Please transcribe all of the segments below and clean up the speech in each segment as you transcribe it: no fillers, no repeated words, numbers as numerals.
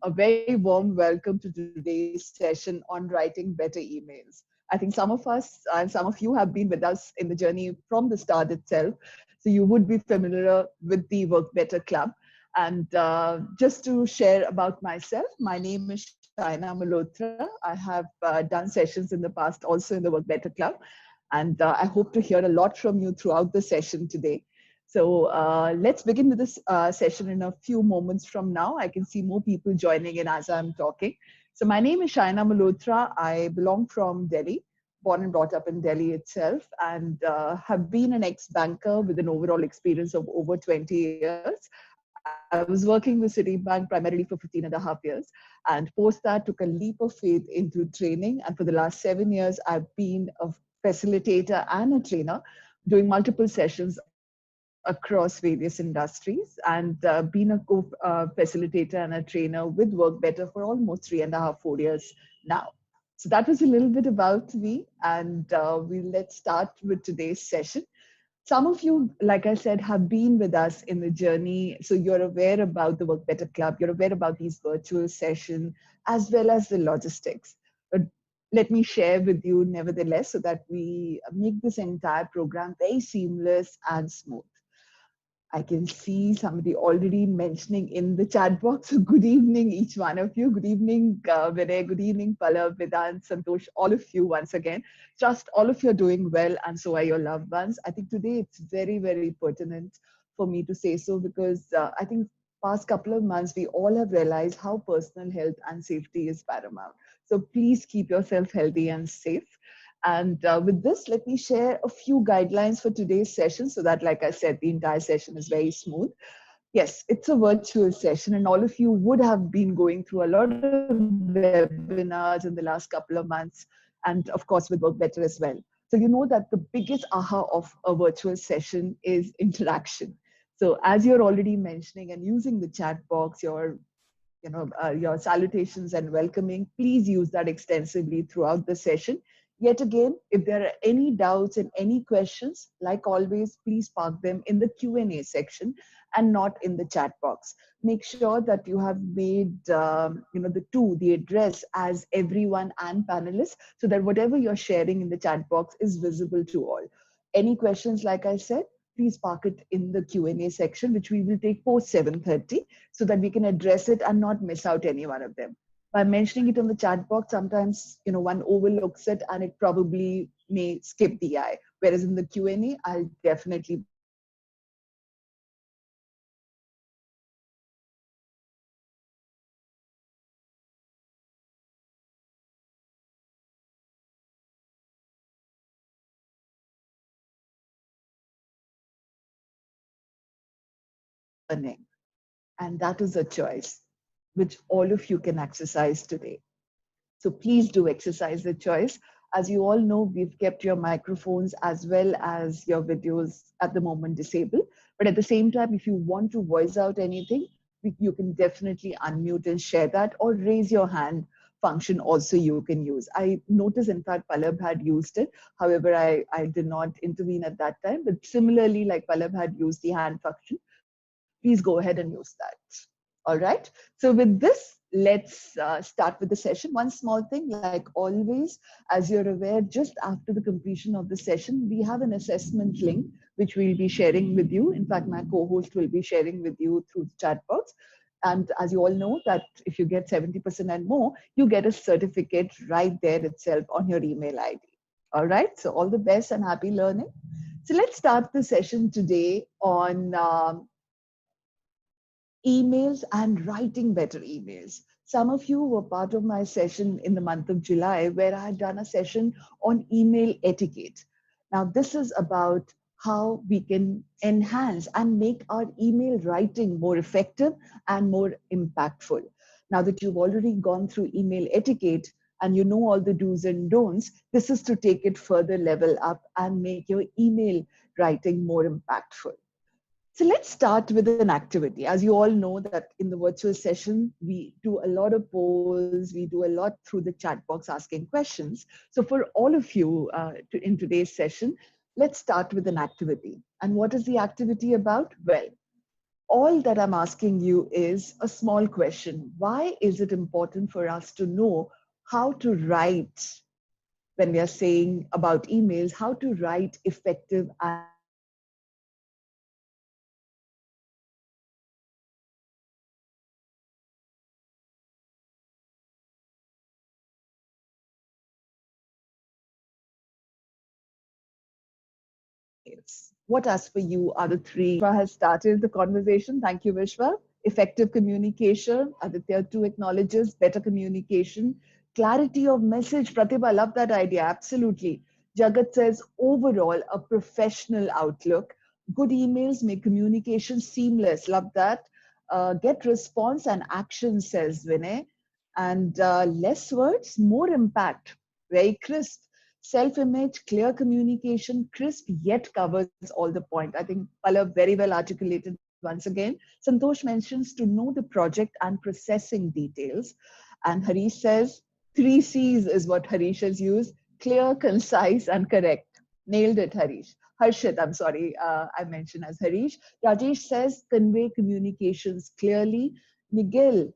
a very warm welcome to today's session on writing better emails. I think some of us and some of you have been with us in the journey from the start itself. So you would be familiar with the Work Better Club. And just to share about myself, my name is Shaina Malhotra. I have done sessions in the past also in the Work Better Club. And I hope to hear a lot from you throughout the session today. So let's begin with this session in a few moments from now. I can see more people joining in as I'm talking. So my name is Shaina Malhotra. I belong from Delhi, born and brought up in Delhi itself, and have been an ex-banker with an overall experience of over 20 years. I was working with Citibank primarily for 15 and a half years. And post that, took a leap of faith into training. And for the last 7 years, I've been a facilitator and a trainer doing multiple sessions across various industries and been a facilitator and a trainer with Work Better for almost 3.5, 4 years now. So that was a little bit about me, and let's start with today's session. Some of you, like I said, have been with us in the journey. So you're aware about the Work Better Club, you're aware about these virtual sessions, as well as the logistics. But let me share with you nevertheless so that we make this entire program very seamless and smooth. I can see somebody already mentioning in the chat box. So good evening, each one of you. Good evening, Vinay. Good evening, Palav, Vedant, Santosh, all of you once again. Trust all of you are doing well, and so are your loved ones. I think today it's very, very pertinent for me to say so because I think past couple of months we all have realized how personal health and safety is paramount. So please keep yourself healthy and safe. And with this, let me share a few guidelines for today's session so that, like I said, the entire session is very smooth. Yes, it's a virtual session, and all of you would have been going through a lot of webinars in the last couple of months, and of course, with Work Better as well. So, you know that the biggest aha of a virtual session is interaction. So, as you're already mentioning and using the chat box, your salutations and welcoming, please use that extensively throughout the session. Yet again, if there are any doubts and any questions, like always, please park them in the Q&A section and not in the chat box. Make sure that you have made the address as everyone and panelists, so that whatever you're sharing in the chat box is visible to all. Any questions, like I said, please park it in the Q&A section, which we will take post 7:30, so that we can address it and not miss out any one of them. By mentioning it on the chat box, sometimes one overlooks it and it probably may skip the eye. Whereas in the Q&A, I'll definitely bring it to your attention. So let's start with the session. Learning, and that is a choice which all of you can exercise today. So please do exercise the choice. As you all know, we've kept your microphones as well as your videos at the moment disabled. But at the same time, if you want to voice out anything, you can definitely unmute and share that, or raise your hand function also you can use. I noticed, in fact, Palab had used it. However, I did not intervene at that time. But similarly, like Palab had used the hand function, please go ahead and use that. All right. So with this, let's start with the session. One small thing, like always, as you're aware, just after the completion of the session, we have an assessment link, which we'll be sharing with you. In fact, my co-host will be sharing with you through the chat box. And as you all know, that if you get 70% and more, you get a certificate right there itself on your email ID. All right. So all the best and happy learning. So let's start the session today on emails and writing better emails. Some of you were part of my session in the month of July, where I had done a session on email etiquette. Now, this is about how we can enhance and make our email writing more effective and more impactful. Now that you've already gone through email etiquette and you know all the do's and don'ts, this is to take it further level up and make your email writing more impactful. So let's start with an activity. As you all know that in the virtual session, we do a lot of polls, we do a lot through the chat box asking questions. So for all of you in today's session, let's start with an activity. And what is the activity about? Well, All that I'm asking you is a small question. Why is it important for us to know how to write when we are saying about emails, how to write effective and concise emails? Why is it important for us to know how to write effective emails? What, as per you, are the three? Vishwa has started the conversation. Thank you, Vishwa. Effective communication. Aditya too acknowledges better communication. Clarity of message. Pratibha, love that idea. Absolutely. Jagat says overall a professional outlook. Good emails make communication seamless. Love that. Get response and action, says Vinay. And less words, more impact. Very crisp. Self image, clear communication, crisp yet covers all the point. I think Palav very well articulated once again. Santosh mentions to know the project and processing details. And Harish says three C's is what Harish has used: clear, concise, and correct. Nailed it, Harish. Harshit, I'm sorry, I mentioned as Harish. Rajesh says convey communications clearly. Miguel,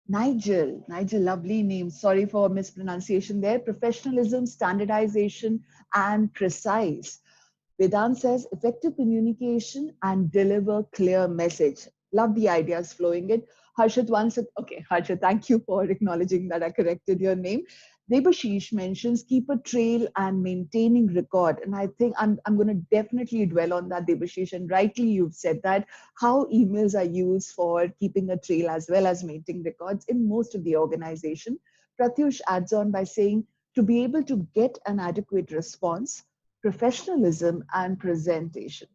Nigel, lovely name. Sorry for mispronunciation there. Professionalism, standardization, and precise. Vedant says effective communication and deliver clear message. Love the ideas flowing in. Harshit once, okay, Harshit, thank you for acknowledging that I corrected your name. Debashish mentions keep a trail and maintaining record. And I think I'm going to definitely dwell on that, Debashish. And rightly, you've said that how emails are used for keeping a trail as well as maintaining records in most of the organization. Pratyush adds on by saying to be able to get an adequate response, professionalism, and presentation.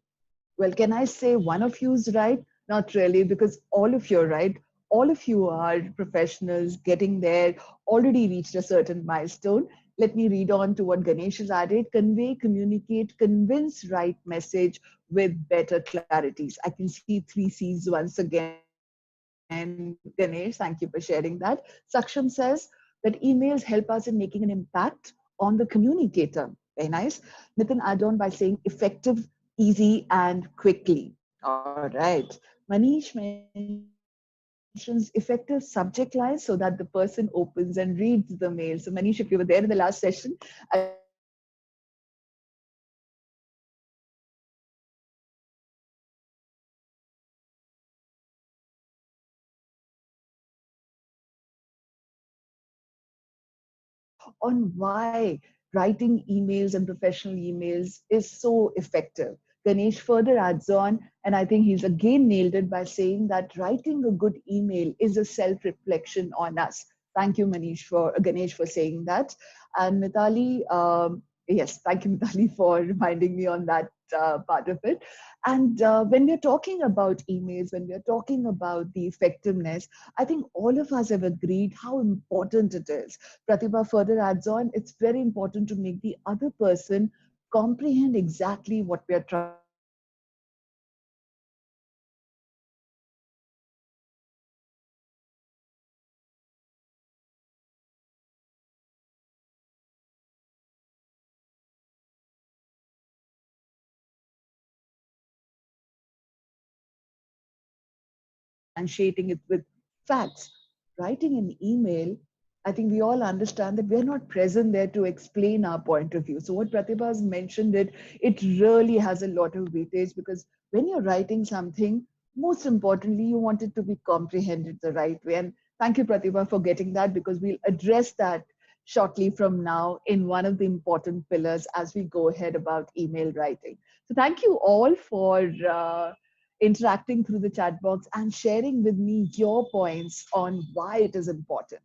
Well, can I say one of you is right? Not really, because all of you are right. All of you are professionals getting there, already reached a certain milestone. Let me read on to what Ganesh has added: convey, communicate, convince, right message with better clarities. I can see three C's once again. Ganesh, thank you for sharing that. Saksham says that emails help us in making an impact on the communicator. Very nice. Nitin add on by saying effective, easy, and quickly. All right. Manish mentions effective subject lines so that the person opens and reads the mail. So, Manish, if you were there in the last session, I think you would have noticed that effective subject lines help the person open and read the mail. So, effective subject lines help the person open and read the mail. So, Manish, can you elaborate on why writing emails and professional emails is so effective? Ganesh further adds on, and I think he's again nailed it by saying that writing a good email is a self reflection on us. Thank you, Manish, for Ganesh for saying that. And Mitali, yes, thank you, Mitali, for reminding me on that part of it. And when we're talking about emails, when we're talking about the effectiveness, I think all of us have agreed how important it is. Pratibha further adds on, it's very important to make the other person comprehend exactly what we are trying to say. Writing a good email is substantiating it with facts. Writing an email, I think we all understand that we're not present there to explain our point of view. So what Pratibha has mentioned, it really has a lot of weightage, because when you're writing something, most importantly, you want it to be comprehended the right way. And thank you, Pratibha, for getting that, because we'll address that shortly from now in one of the important pillars as we go ahead about email writing. So thank you all for interacting through the chat box and sharing with me your points on why it is important.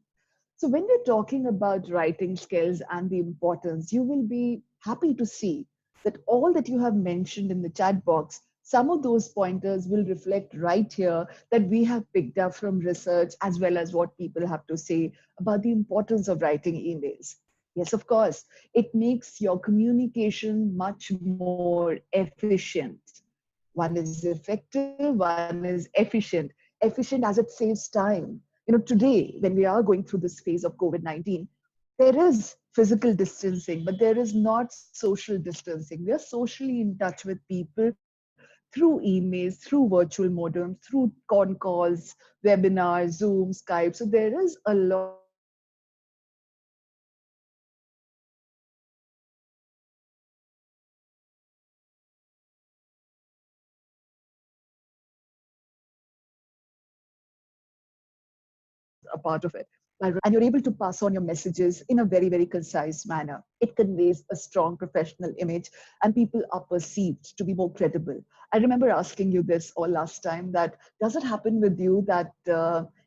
So, when we're talking about writing skills and the importance, you will be happy to see that all that you have mentioned in the chat box, some of those pointers will reflect right here that we have picked up from research as well as what people have to say about the importance of writing emails. Yes, of course, it makes your communication much more efficient. One is effective, one is efficient. Efficient as it saves time. Today, when we are going through this phase of COVID 19, there is physical distancing, but there is not social distancing. We are socially in touch with people through emails, through virtual modems, through con calls, webinars, Zoom, Skype. So there is a lot of a part of it. And you're able to pass on your messages in a very, very concise manner. It conveys a strong professional image, and people are perceived to be more credible. I remember asking you this all last time, that does it happen with you that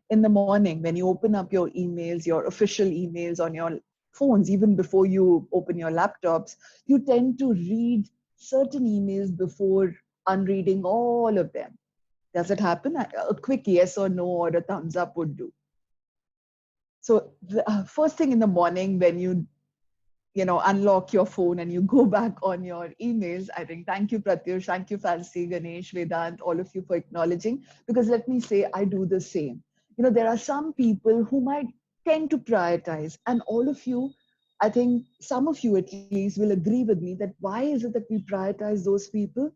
in the morning when you open up your emails, your official emails on your phones, even before you open your laptops, you tend to read certain emails before unreading all of them? Does it happen? A quick yes or no or a thumbs up would do. So the first thing in the morning when you unlock your phone and you go back on your emails, I think, thank you Pratyush, thank you Fancy, Ganesh, Vedant, all of you for acknowledging, because let me say I do the same. There are some people who might tend to prioritize, and all of you, I think some of you at least will agree with me, that why is it that we prioritize those people?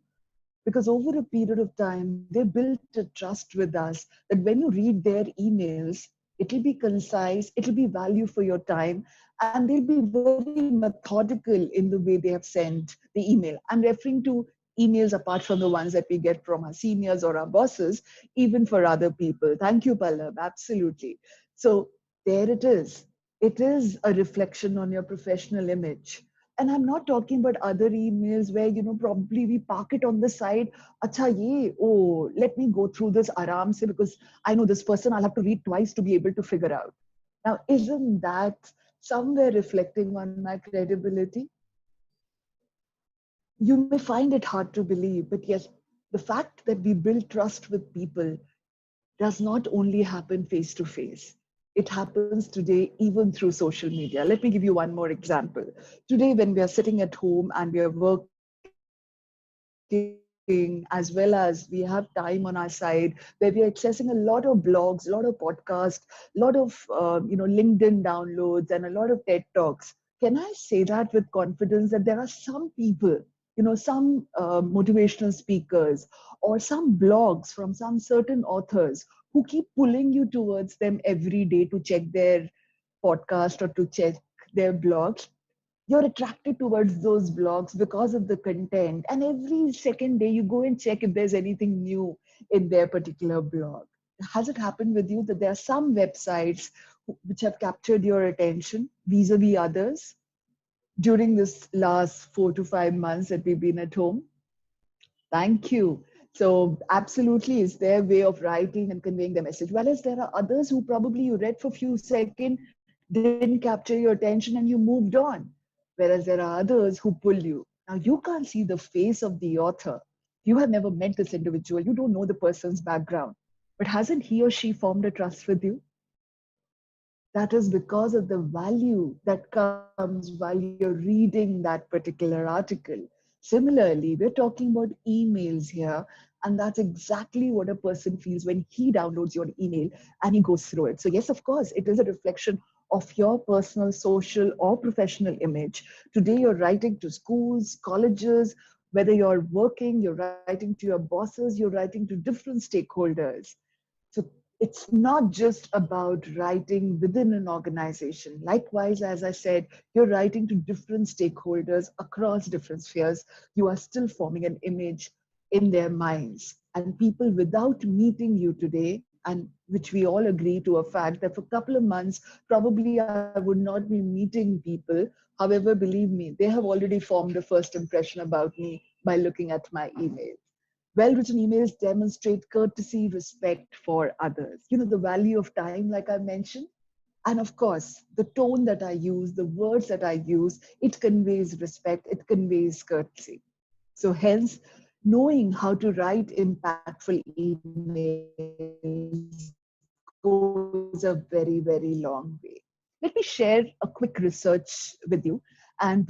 Because over a period of time, they built a trust with us that when you read their emails, it'll be concise, it'll be value for your time, and they'll be very methodical in the way they have sent the email. I'm referring to emails apart from the ones that we get from our seniors or our bosses, even for other people. Thank you, Pallav. Absolutely. So there it is. It is a reflection on your professional image. And I'm not talking about other emails where, probably we park it on the side. Acha, ye, oh, let me go through this aram se, because I know this person, I'll have to read twice to be able to figure out. Now, isn't that somewhere reflecting on my credibility? You may find it hard to believe, but yes, the fact that we build trust with people does not only happen face to face. It happens today even through social media. Let me give you one more example. Today, when we are sitting at home and we are working, as well as we have time on our side, where we are accessing a lot of blogs, a lot of podcasts, a lot of LinkedIn downloads, and a lot of TED Talks. Can I say that with confidence that there are some people, some motivational speakers or some blogs from some certain authors who keep pulling you towards them every day to check their podcast or to check their blogs? You're attracted towards those blogs because of the content, and every second day you go and check if there's anything new in their particular blog. Has it happened with you that there are some websites which have captured your attention vis-a-vis others during this last 4 to 5 months that we've been at home? Thank you. So, absolutely, it's their way of writing and conveying their message. Whereas there are others who probably you read for a few seconds, didn't capture your attention, and you moved on. Whereas there are others who pull you. Now, you can't see the face of the author. You have never met this individual. You don't know the person's background. But hasn't he or she formed a trust with you? That is because of the value that comes while you're reading that particular article. Similarly, we're talking about emails here, and that's exactly what a person feels when he downloads your email and he goes through it. So, yes, of course, it is a reflection of your personal, social, or professional image. Today, you're writing to schools, colleges, whether you're working, you're writing to your bosses, you're writing to different stakeholders. So it's not just about writing within an organization. Likewise, as I said, you're writing to different stakeholders across different spheres. You are still forming an image in their minds. And people without meeting you today, and which we all agree to a fact that for a couple of months, probably I would not be meeting people. However, believe me, they have already formed a first impression about me by looking at my email. Well-written emails demonstrate courtesy, respect for others. The value of time, like I mentioned. And of course, the tone that I use, the words that I use, it conveys respect, it conveys courtesy. So hence, knowing how to write impactful emails goes a very, very long way. Let me share a quick research with you. And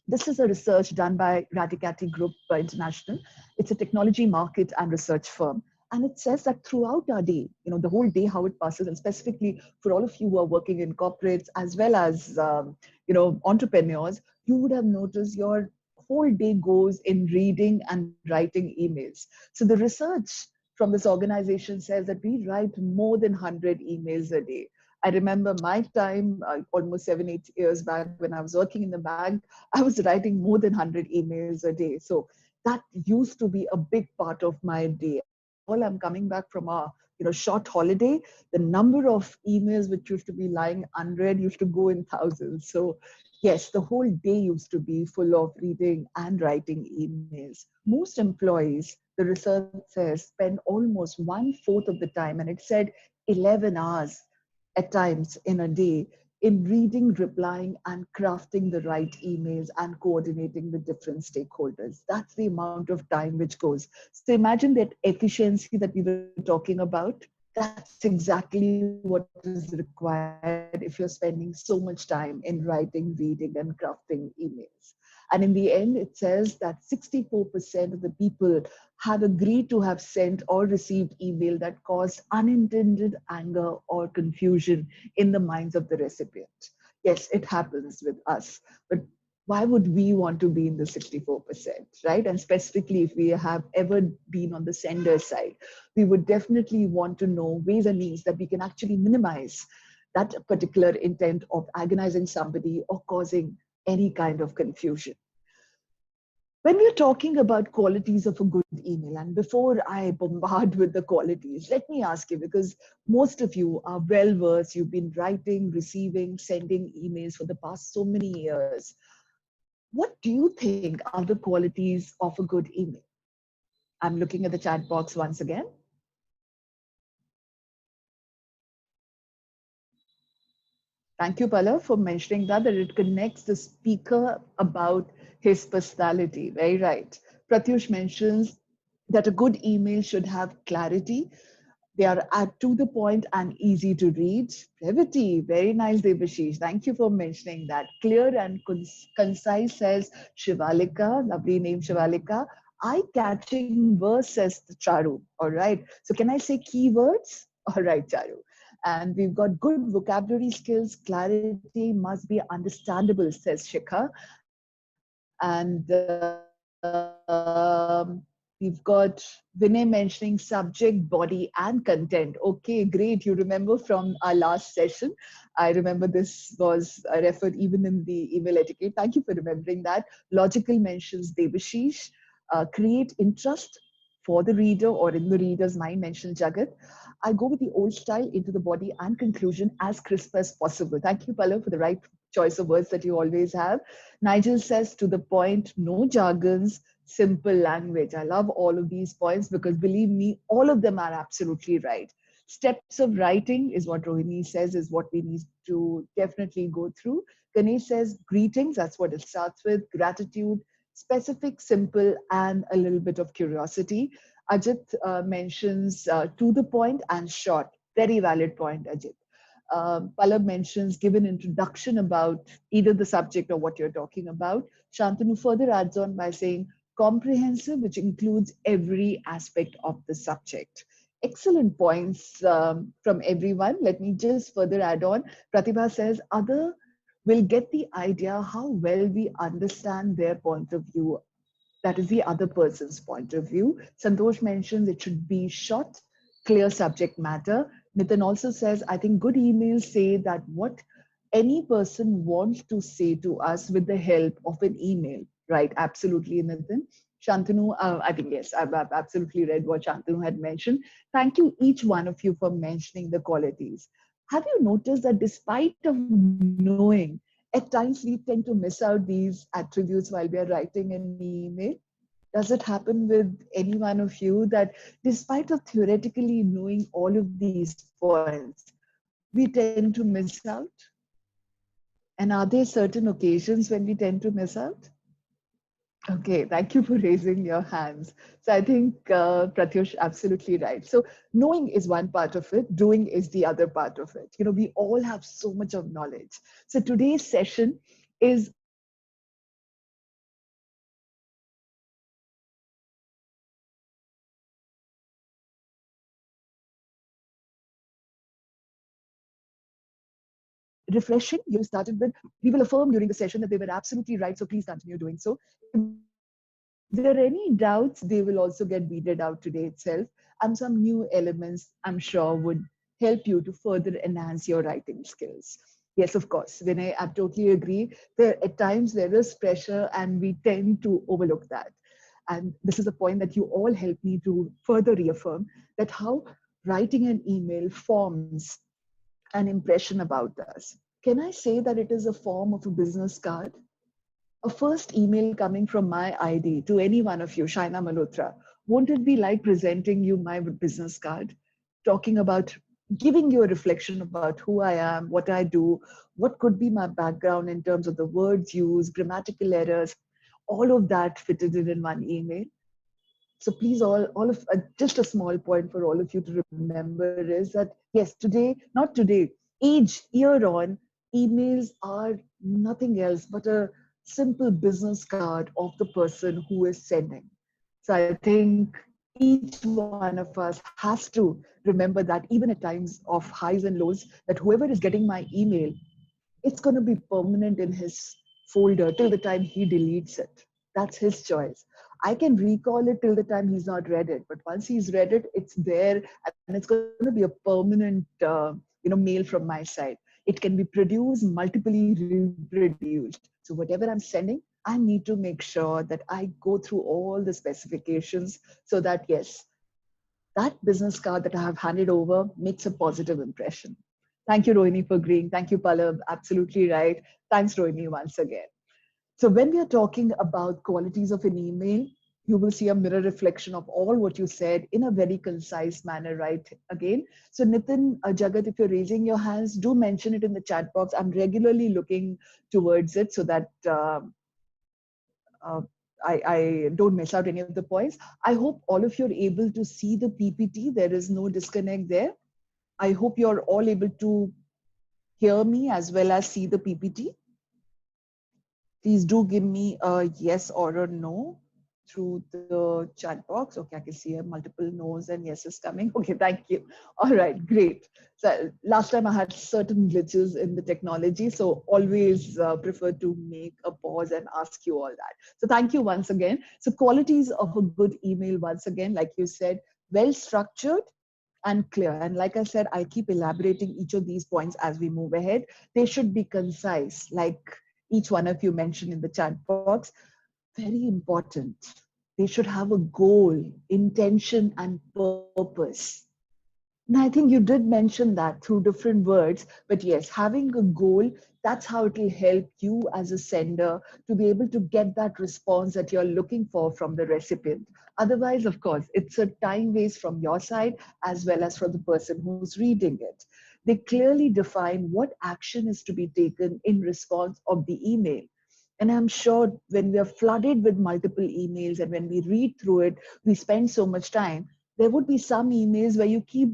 this is a research done by Radicati Group International. It's a technology market and research firm. And it says that throughout our day, the whole day, how it passes, and specifically for all of you who are working in corporates as well as, entrepreneurs, you would have noticed your whole day goes in reading and writing emails. So the research from this organization says that we write more than 100 emails a day. I remember my time, almost 7, 8 years back when I was working in the bank, I was writing more than 100 emails a day. So that used to be a big part of my day. And recall I'm coming back from a short holiday. The number of emails which used to be lying unread used to go in thousands. So yes, the whole day used to be full of reading and writing emails. Most employees, the research says, spend almost 1/4 of the time, and it said 11 hours at times in a day in reading, replying, and crafting the right emails and coordinating with different stakeholders. That's the amount of time which goes. So imagine that efficiency that we were talking about. That's exactly what is required if you're spending so much time in writing, reading, and crafting emails. And in the end, it says that 64% of the people had agreed to have sent or received email that caused unintended anger or confusion in the minds of the recipient. Yes, it happens with us, but why would we want to be in the 64%, right? And specifically, if we have ever been on the sender side, we would definitely want to know ways and means that we can actually minimize that particular intent of agonizing somebody or causing any kind of confusion. When we're talking about qualities of a good email, and before I bombard with the qualities, let me ask you, because most of you are well versed, you've been writing, receiving, sending emails for the past so many years. What do you think are the qualities of a good email? I'm looking at the chat box once again. Thank you, Pala, for mentioning that it connects the speaker about his personality. Very right. Pratyush mentions that a good email should have clarity. They are to the point and easy to read. Brevity, very nice, Debashish. Thank you for mentioning that. Clear and concise, says Shivalika. Lovely name, Shivalika. Eye-catching verse, says Charu. All right. So can I say keywords? All right, Charu. And we've got good vocabulary skills. Clarity must be understandable, says Shikha. And we've got Vinay mentioning subject, body, and content. Okay, great. You remember from our last session. I remember this was referred even in the email etiquette. Thank you for remembering that. Logical mentions Devashish. Create interest for the reader or in the reader's mind, mentions Jagat. I go with the old style into the body and conclusion as crisp as possible. Thank you, Pallav, for the right choice of words that you always have. Nigel says, to the point, no jargons, simple language. I love all of these points because believe me, all of them are absolutely right. Steps of writing is what Rohini says is what we need to definitely go through. Ganesh says, greetings, that's what it starts with, gratitude, specific, simple, and a little bit of curiosity. Ajit mentions to the point and short. Very valid point, Ajit. Pallab mentions give an introduction about either the subject or what you're talking about. Shantanu further adds on by saying comprehensive, which includes every aspect of the subject. Excellent points from everyone. Let me just further add on. Pratibha says other will get the idea how well we understand their point of view. That is the other person's point of view. Santosh mentions it should be short, clear subject matter. Nitin also says, I think good emails say that what any person wants to say to us with the help of an email. Right, absolutely, Nitin. Shantanu, I think, yes, I've absolutely read what Shantanu had mentioned. Thank you, each one of you, for mentioning the qualities. Have you noticed that despite of knowing, at times we tend to miss out these attributes while we are writing an email? Does it happen with any one of you that despite of theoretically knowing all of these points, we tend to miss out? And are there certain occasions when we tend to miss out? Okay, thank you for raising your hands. So I think Pratyush, absolutely right. So knowing is one part of it, doing is the other part of it. You know, we all have so much of knowledge. So today's session is all about refreshing. You started with, we will affirm during the session that they were absolutely right, so please continue doing so. If there are any doubts, they will also get weeded out today itself. And some new elements, I'm sure, would help you to further enhance your writing skills. Yes, of course, Vinay, I totally agree. At times there is pressure and we tend to overlook that. And this is a point that you all help me to further reaffirm, that how writing an email forms an impression about us. Can I say that it is a form of a business card? A first email coming from my ID to any one of you, Shaina Malhotra, won't it be like presenting you my business card, talking about, giving you a reflection about who I am, what I do, what could be my background in terms of the words used, grammatical errors, all of that fitted in one email. So please, all of just a small point for all of you to remember is that yes, today, not today, year on, emails are nothing else but a simple business card of the person who is sending. So I think each one of us has to remember that even at times of highs and lows, that whoever is getting my email, it's going to be permanent in his folder till the time he deletes it. That's his choice. I can recall it till the time he's not read it, but once he's read it, it's there, and it's going to be a permanent, mail from my side. It can be produced, multiply reproduced. So whatever I'm sending, I need to make sure that I go through all the specifications so that yes, that business card that I have handed over makes a positive impression. Thank you, Rohini, for agreeing. Thank you, Pallab. Absolutely right. Thanks, Rohini, once again. So when we are talking about qualities of an email, you will see a mirror reflection of all what you said in a very concise manner, right? Again. So Nitin, Jagat, if you're raising your hands, do mention it in the chat box. I'm regularly looking towards it so that uh, I don't miss out any of the points. I hope all of you are able to see the PPT. There is no disconnect there. I hope you're all able to hear me as well as see the PPT. Please do give me a yes or a no through the chat box. Okay, I can see multiple no's and yeses coming. Okay, thank you. All right, great. So last time I had certain glitches in the technology, so always prefer to make a pause and ask you all that. So thank you once again. So qualities of a good email, once again, like you said, well structured and clear. And like I said, I keep elaborating each of these points as we move ahead. They should be concise, like each one of you mentioned in the chat box. Very important. They should have a goal, intention, and purpose. And I think you did mention that through different words, but yes, having a goal, that's how it will help you as a sender to be able to get that response that you're looking for from the recipient. Otherwise, of course, it's a time waste from your side as well as from the person who's reading it. They clearly define what action is to be taken in response of the email. And I'm sure when we are flooded with multiple emails and when we read through it, we spend so much time. There would be some emails where you keep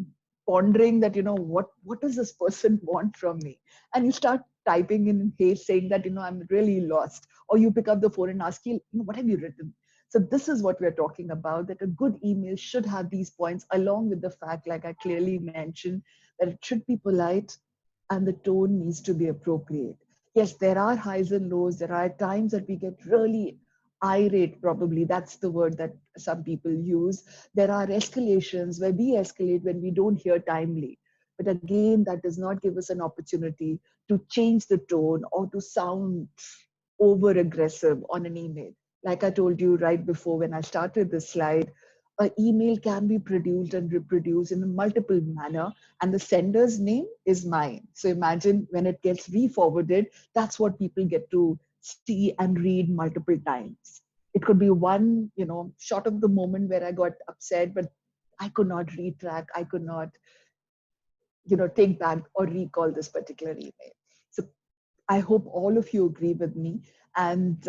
pondering that, what does this person want from me? And you start typing in haste saying that, I'm really lost. Or you pick up the phone and ask, what have you written? So this is what we're talking about, that a good email should have these points along with the fact, like I clearly mentioned, that it should be polite and the tone needs to be appropriate. Yes, there are highs and lows. There are times that we get really irate, probably. That's the word that some people use. There are escalations where we escalate when we don't hear timely. But again, that does not give us an opportunity to change the tone or to sound over aggressive on an email. Like I told you right before when I started this slide, an email can be produced and reproduced in a multiple manner, and the sender's name is mine. So imagine when it gets re-forwarded, that's what people get to see and read multiple times. It could be one, shot of the moment where I got upset, but I could not retrack, I could not, take back or recall this particular email. So I hope all of you agree with me. And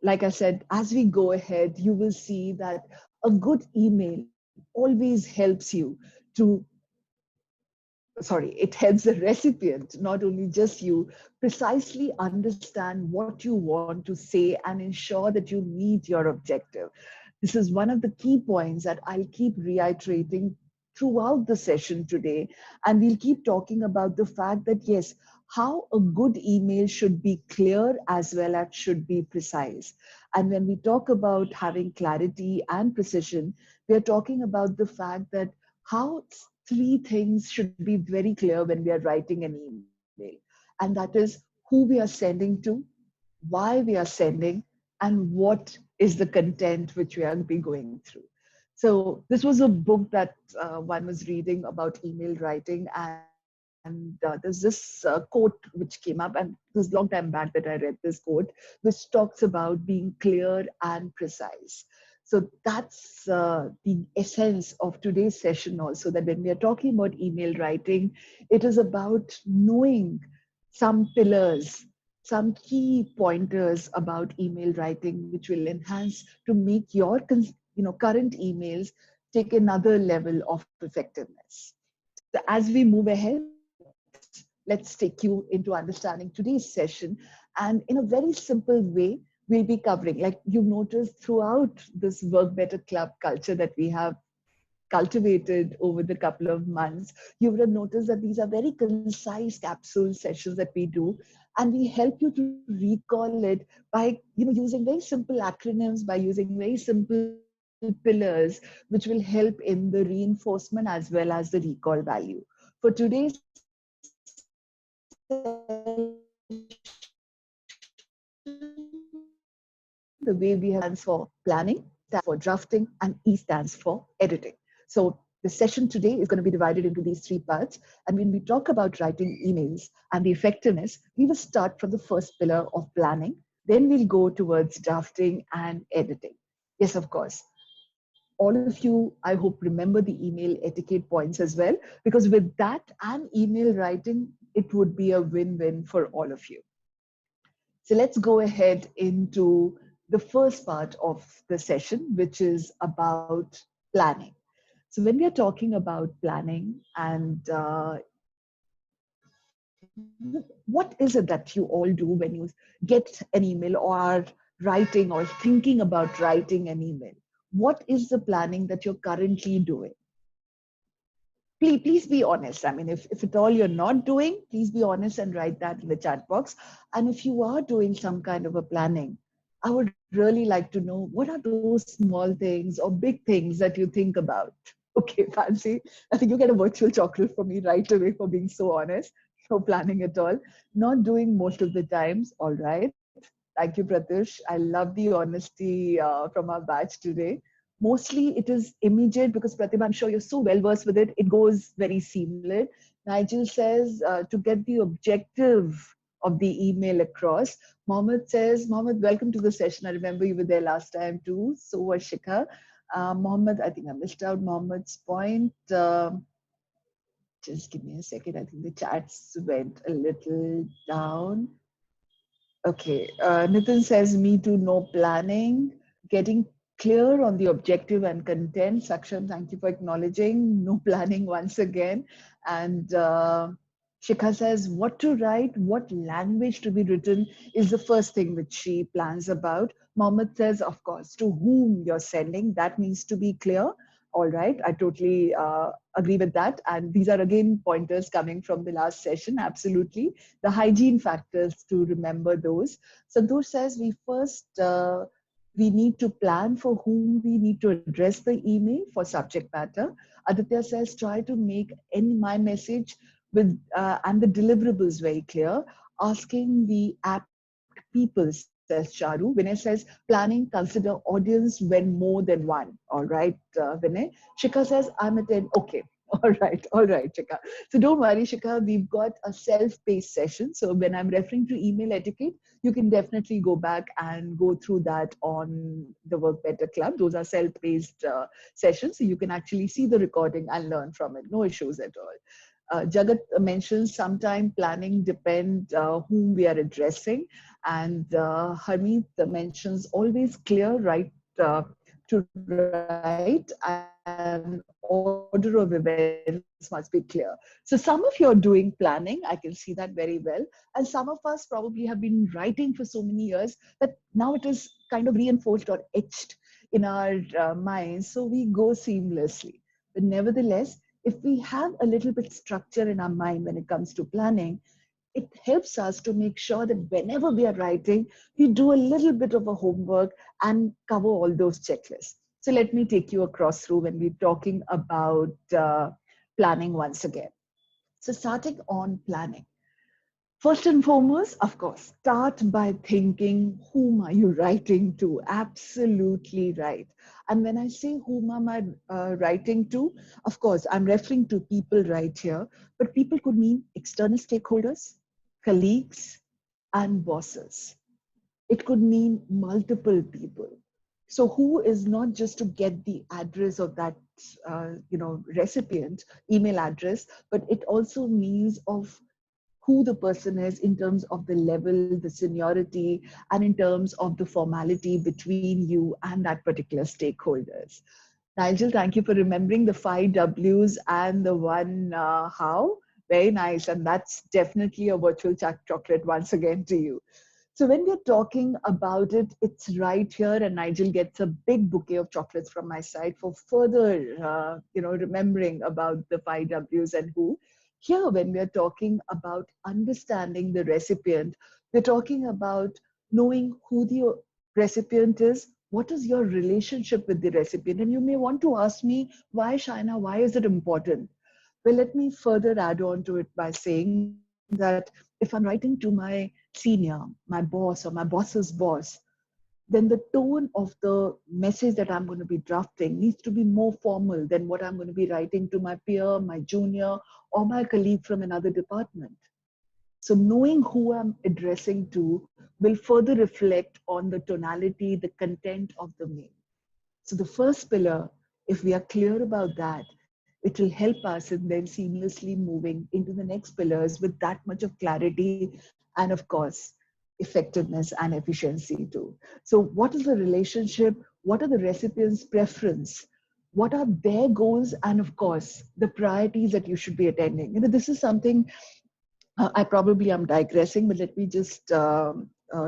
like I said, as we go ahead, you will see that a good email always helps you to, it helps the recipient, not only just you, precisely understand what you want to say and ensure that you meet your objective. This is one of the key points that I'll keep reiterating throughout the session today. And we'll keep talking about the fact that, yes, how a good email should be clear as well as should be precise. And when we talk about having clarity and precision, we are talking about the fact that how three things should be very clear when we are writing an email. And that is who we are sending to, why we are sending, and what is the content which we are be going through. So this was a book that one was reading about email writing, and there's this quote which came up, and it was a long time back that I read this quote, which talks about being clear and precise. So that's the essence of today's session also, that when we are talking about email writing, it is about knowing some pillars, some key pointers about email writing, which will enhance to make your current emails take another level of effectiveness. So as we move ahead, let's take you into understanding today's session. And in a very simple way, we'll be covering, like you've noticed throughout this Work Better Club culture that we have cultivated over the couple of months, you would have noticed that these are very concise capsule sessions that we do, and we help you to recall it by using very simple acronyms, by using very simple pillars, which will help in the reinforcement as well as the recall value. For today's session, the way we have structured it is P stands for planning, T stands for drafting, and E stands for editing. So the session today is going to be divided into these three parts. And when we talk about writing emails and the effectiveness, we will start from the first pillar of planning. Then we'll go towards drafting and editing. Yes, of course. All of you, I hope, remember the email etiquette points as well, because with that and email writing, it would be a win-win for all of you. So let's go ahead into the first part of the session, which is about planning. So when we are talking about planning and what is it that you all do when you get an email or are writing or thinking about writing an email? What is the planning that you're currently doing? Please be honest. I mean, if at all you're not doing, please be honest and write that in the chat box. And if you are doing some kind of a planning, I would really like to know, what are those small things or big things that you think about? Okay, Fancy. I think you get a virtual chocolate from me right away for being so honest. No planning at all. Not doing most of the times. All right. Thank you, Pratish. I love the honesty from our batch today. Mostly it is immediate because Pratibha, I'm sure you're so well versed with it. It goes very seamless. Nigel says to get the objective of the email across. Mohammed says, Mohammed, welcome to the session. I remember you were there last time too. So was Shikha. Mohammed, I think I missed out Mohammed's point. Just give me a second. I think the chats went a little down. Okay. Nitin says, me too, no planning. Getting clear on the objective and content. Saksham, thank you for acknowledging. No planning once again. And Shikha says, what to write, what language to be written is the first thing which she plans about. Mohammed says, of course, to whom you're sending, that needs to be clear. All right, I totally agree with that. And these are again pointers coming from the last session, absolutely. The hygiene factors to remember those. Santosh says we need to plan for whom we need to address the email for subject matter. Aditya says try to make my message with and the deliverables very clear. Asking the apt people, says Charu. Vinay says planning, consider audience when more than one. All right, Vinay. Shika says I'm at 10. Okay. All right, Shika. So don't worry, Shika. We've got a self-paced session. So when I'm referring to email etiquette, you can definitely go back and go through that on the Work Better Club. Those are self-paced sessions. So you can actually see the recording and learn from it. No issues at all. Jagat mentions sometime planning depend whom we are addressing, and Harmeet mentions always clear right to write and order of events must be clear. So some of you are doing planning, I can see that very well, and some of us probably have been writing for so many years that now it is kind of reinforced or etched in our minds, so we go seamlessly. But nevertheless, if we have a little bit structure in our mind when it comes to planning, it helps us to make sure that whenever we are writing, we do a little bit of a homework and cover all those checklists. So let me take you across through when we're talking about planning once again. So starting on planning. First and foremost, of course, start by thinking, whom are you writing to? Absolutely right. And when I say whom am I writing to, of course, I'm referring to people right here, but people could mean external stakeholders, colleagues, and bosses. It could mean multiple people. So who is not just to get the address of that recipient email address, but it also means of who the person is in terms of the level, the seniority, and in terms of the formality between you and that particular stakeholders. Nigel, thank you for remembering the 5 W's and the one how. Very nice. And that's definitely a virtual chocolate once again to you. So when we're talking about it, it's right here, and Nigel gets a big bouquet of chocolates from my side for further, remembering about the 5 W's and who. Here, when we're talking about understanding the recipient, we're talking about knowing who the recipient is. What is your relationship with the recipient? And you may want to ask me, why, Shaina? Why is it important? Well, let me further add on to it by saying that if I'm writing to my senior, my boss, or my boss's boss, then the tone of the message that I'm going to be drafting needs to be more formal than what I'm going to be writing to my peer, my junior, or my colleague from another department. So knowing who I'm addressing to will further reflect on the tonality, the content of the mail. So the first pillar, if we are clear about that, it will help us in then seamlessly moving into the next pillars with that much of clarity and, of course, effectiveness and efficiency too. So what is the relationship? What are the recipients' preference? What are their goals? And of course, the priorities that you should be attending. This is something I probably am digressing, but let me just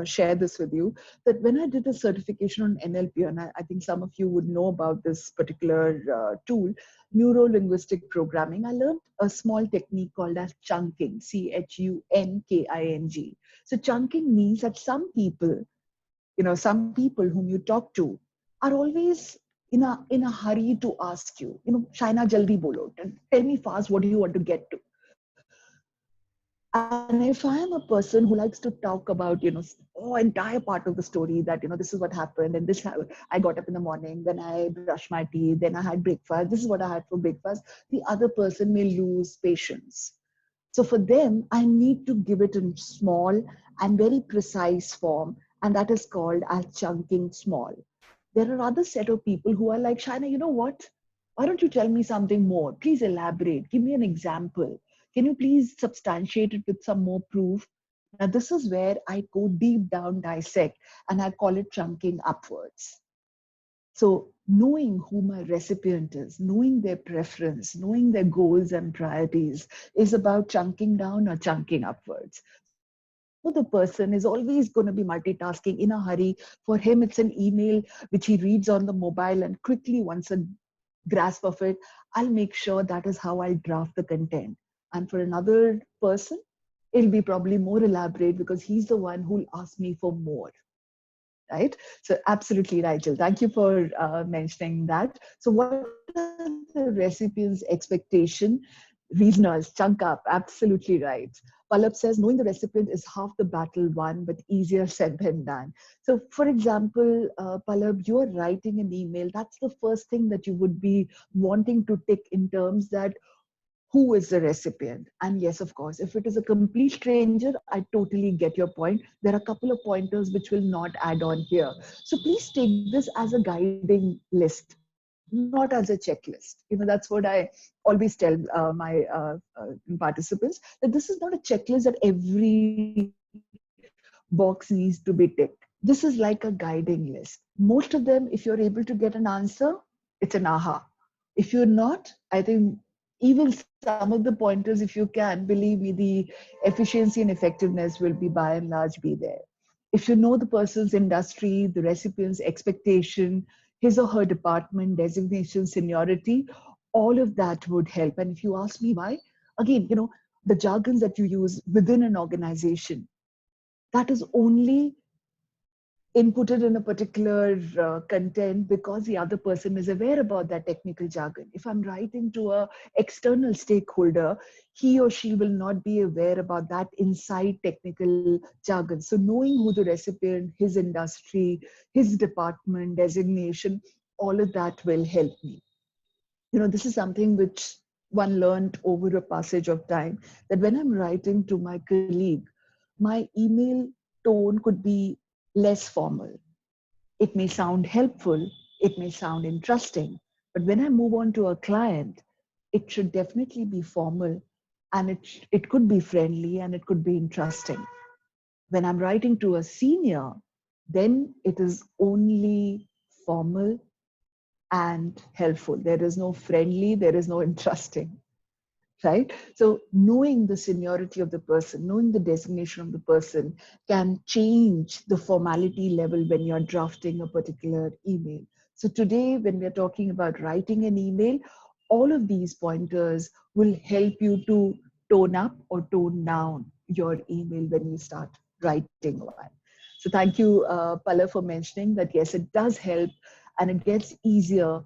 share this with you. That when I did a certification on NLP, and I think some of you would know about this particular tool, neuro linguistic programming, I learned a small technique called as chunking, chunking. So chunking means that some people whom you talk to are always in a hurry to ask you, Shaina, jaldi bolo, tell me fast, what do you want to get to? And if I am a person who likes to talk about, entire part of the story that, this is what happened and I got up in the morning, then I brushed my teeth, then I had breakfast, this is what I had for breakfast, the other person may lose patience. So for them, I need to give it in small and very precise form, and that is called as chunking small. There are other set of people who are like, Shaina, you know what? Why don't you tell me something more? Please elaborate. Give me an example. Can you please substantiate it with some more proof? Now, this is where I go deep down, dissect, and I call it chunking upwards. So knowing who my recipient is, knowing their preference, knowing their goals and priorities is about chunking down or chunking upwards. So if I know the person is always going to be multitasking in a hurry, for him it's an email which he reads on the mobile and quickly wants a grasp of it, I'll make sure that is how I'll draft the content. And for another person, it'll be probably more elaborate because he's the one who'll ask me for more. Right? So absolutely, Rachel. Thank you for mentioning that. So what are the recipient's expectation? Reasoners, chunk up. Absolutely right. Pallab says, knowing the recipient is half the battle won, but easier said than done. So for example, Pallab, you are writing an email. That's the first thing that you would be wanting to tick in terms that who is the recipient. And yes, of course, if it is a complete stranger, I totally get your point. There are a couple of pointers which will not add on here. So please take this as a guiding list, not as a checklist. That's what I always tell my participants, that this is not a checklist that every box needs to be ticked. This is like a guiding list. Most of them, if you're able to get an answer, it's an aha. If you're not, I think even some of the pointers, if you can, believe me, the efficiency and effectiveness will be by and large be there. If you know the person's industry, the recipient's expectation, his or her department, designation, seniority, all of that would help. And if you ask me why, again, the jargons that you use within an organization, that is only inputted in a particular content because the other person is aware about that technical jargon. If I'm writing to a external stakeholder, he or she will not be aware about that inside technical jargon. So knowing who the recipient, his industry, his department, designation, all of that will help me. This is something which one learned over a passage of time, that when I'm writing to my colleague, my email tone could be less formal. It may sound helpful, it may sound interesting, but when I move on to a client, it should definitely be formal, and it could be friendly, and it could be interesting. When I'm writing to a senior, then it is only formal and helpful. There is no friendly, there is no interesting, right? So knowing the seniority of the person, knowing the designation of the person can change the formality level when you're drafting a particular email. So today, when we're talking about writing an email, all of these pointers will help you to tone up or tone down your email when you start writing one. So thank you, Pala, for mentioning that. Yes, it does help, and it gets easier,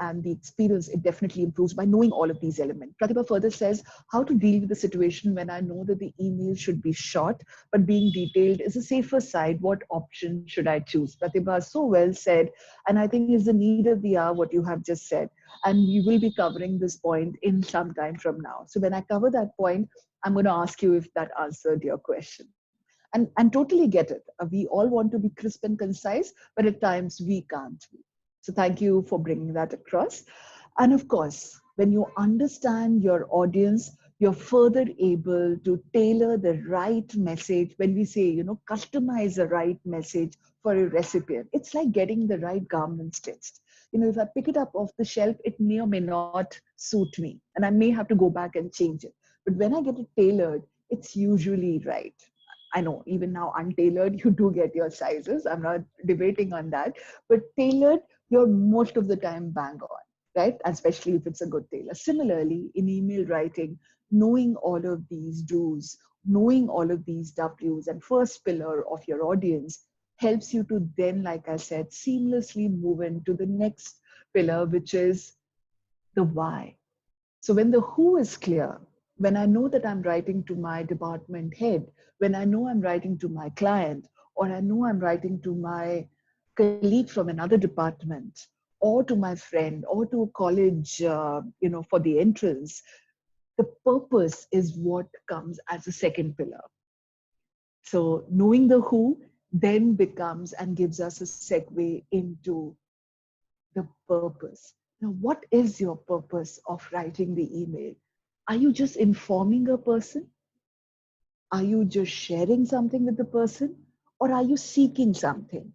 and the experience, it definitely improves by knowing all of these elements. Pratibha further says, how to deal with the situation when I know that the email should be short, but being detailed is a safer side. What option should I choose? Pratibha, so well said. And I think it's the need of the hour, what you have just said. And we will be covering this point in some time from now. So when I cover that point, I'm going to ask you if that answered your question. And totally get it. We all want to be crisp and concise, but at times we can't be. So thank you for bringing that across. And of course, when you understand your audience, you're further able to tailor the right message. When we say, customize the right message for a recipient, it's like getting the right garment stitched. If I pick it up off the shelf, it may or may not suit me, and I may have to go back and change it. But when I get it tailored, it's usually right. I know even now untailored, you do get your sizes. I'm not debating on that. But tailored, you're most of the time bang on, right? Especially if it's a good tailor. Similarly, in email writing, knowing all of these do's, knowing all of these W's, and first pillar of your audience helps you to then, like I said, seamlessly move into the next pillar, which is the why. So when the who is clear, when I know that I'm writing to my department head, when I know I'm writing to my client, or I know I'm writing to my colleague from another department, or to my friend, or to a college, for the entrance, the purpose is what comes as a second pillar. So knowing the who then becomes and gives us a segue into the purpose. Now, what is your purpose of writing the email? Are you just informing a person? Are you just sharing something with the person? Or are you seeking something?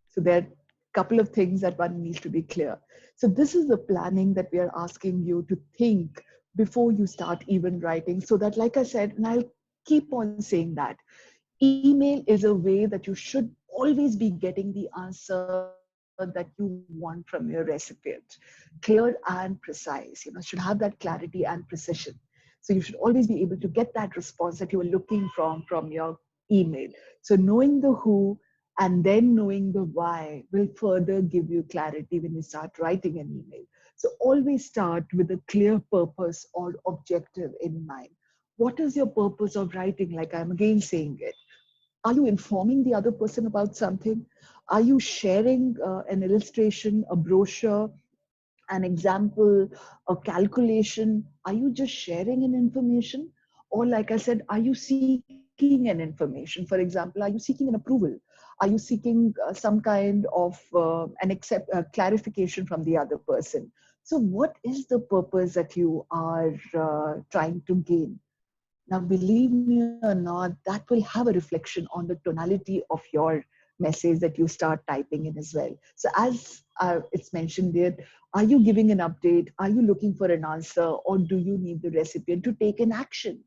So there are a couple of things that one needs to be clear. So this is the planning that we are asking you to think before you start even writing. So that, like I said, and I'll keep on saying that, email is a way that you should always be getting the answer that you want from your recipient. Clear and precise, should have that clarity and precision. So you should always be able to get that response that you are looking from your email. So knowing the who and then knowing the why will further give you clarity when you start writing an email. So always start with a clear purpose or objective in mind. What is your purpose of writing? Like I'm again saying it. Are you informing the other person about something? Are you sharing an illustration, a brochure, an example, a calculation? Are you just sharing an information? Or, like I said, are you seeking an information? For example, are you seeking an approval? Are you seeking some kind of clarification from the other person? So, what is the purpose that you are trying to gain? Now, believe me or not, that will have a reflection on the tonality of your message that you start typing in as well. So, as it's mentioned there, are you giving an update? Are you looking for an answer? Or do you need the recipient to take an action?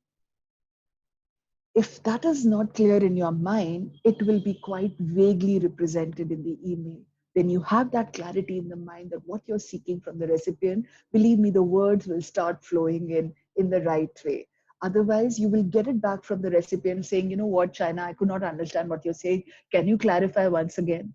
If that is not clear in your mind, it will be quite vaguely represented in the email. When you have that clarity in the mind that what you're seeking from the recipient, believe me, the words will start flowing in the right way. Otherwise, you will get it back from the recipient saying, you know what, China, I could not understand what you're saying. Can you clarify once again?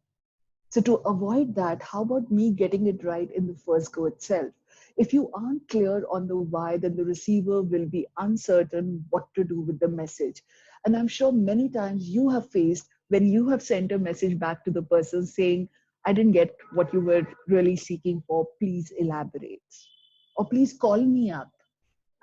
So to avoid that, how about me getting it right in the first go itself? If you aren't clear on the why, then the receiver will be uncertain what to do with the message. And I'm sure many times you have faced when you have sent a message back to the person saying, I didn't get what you were really seeking for, please elaborate. Or please call me up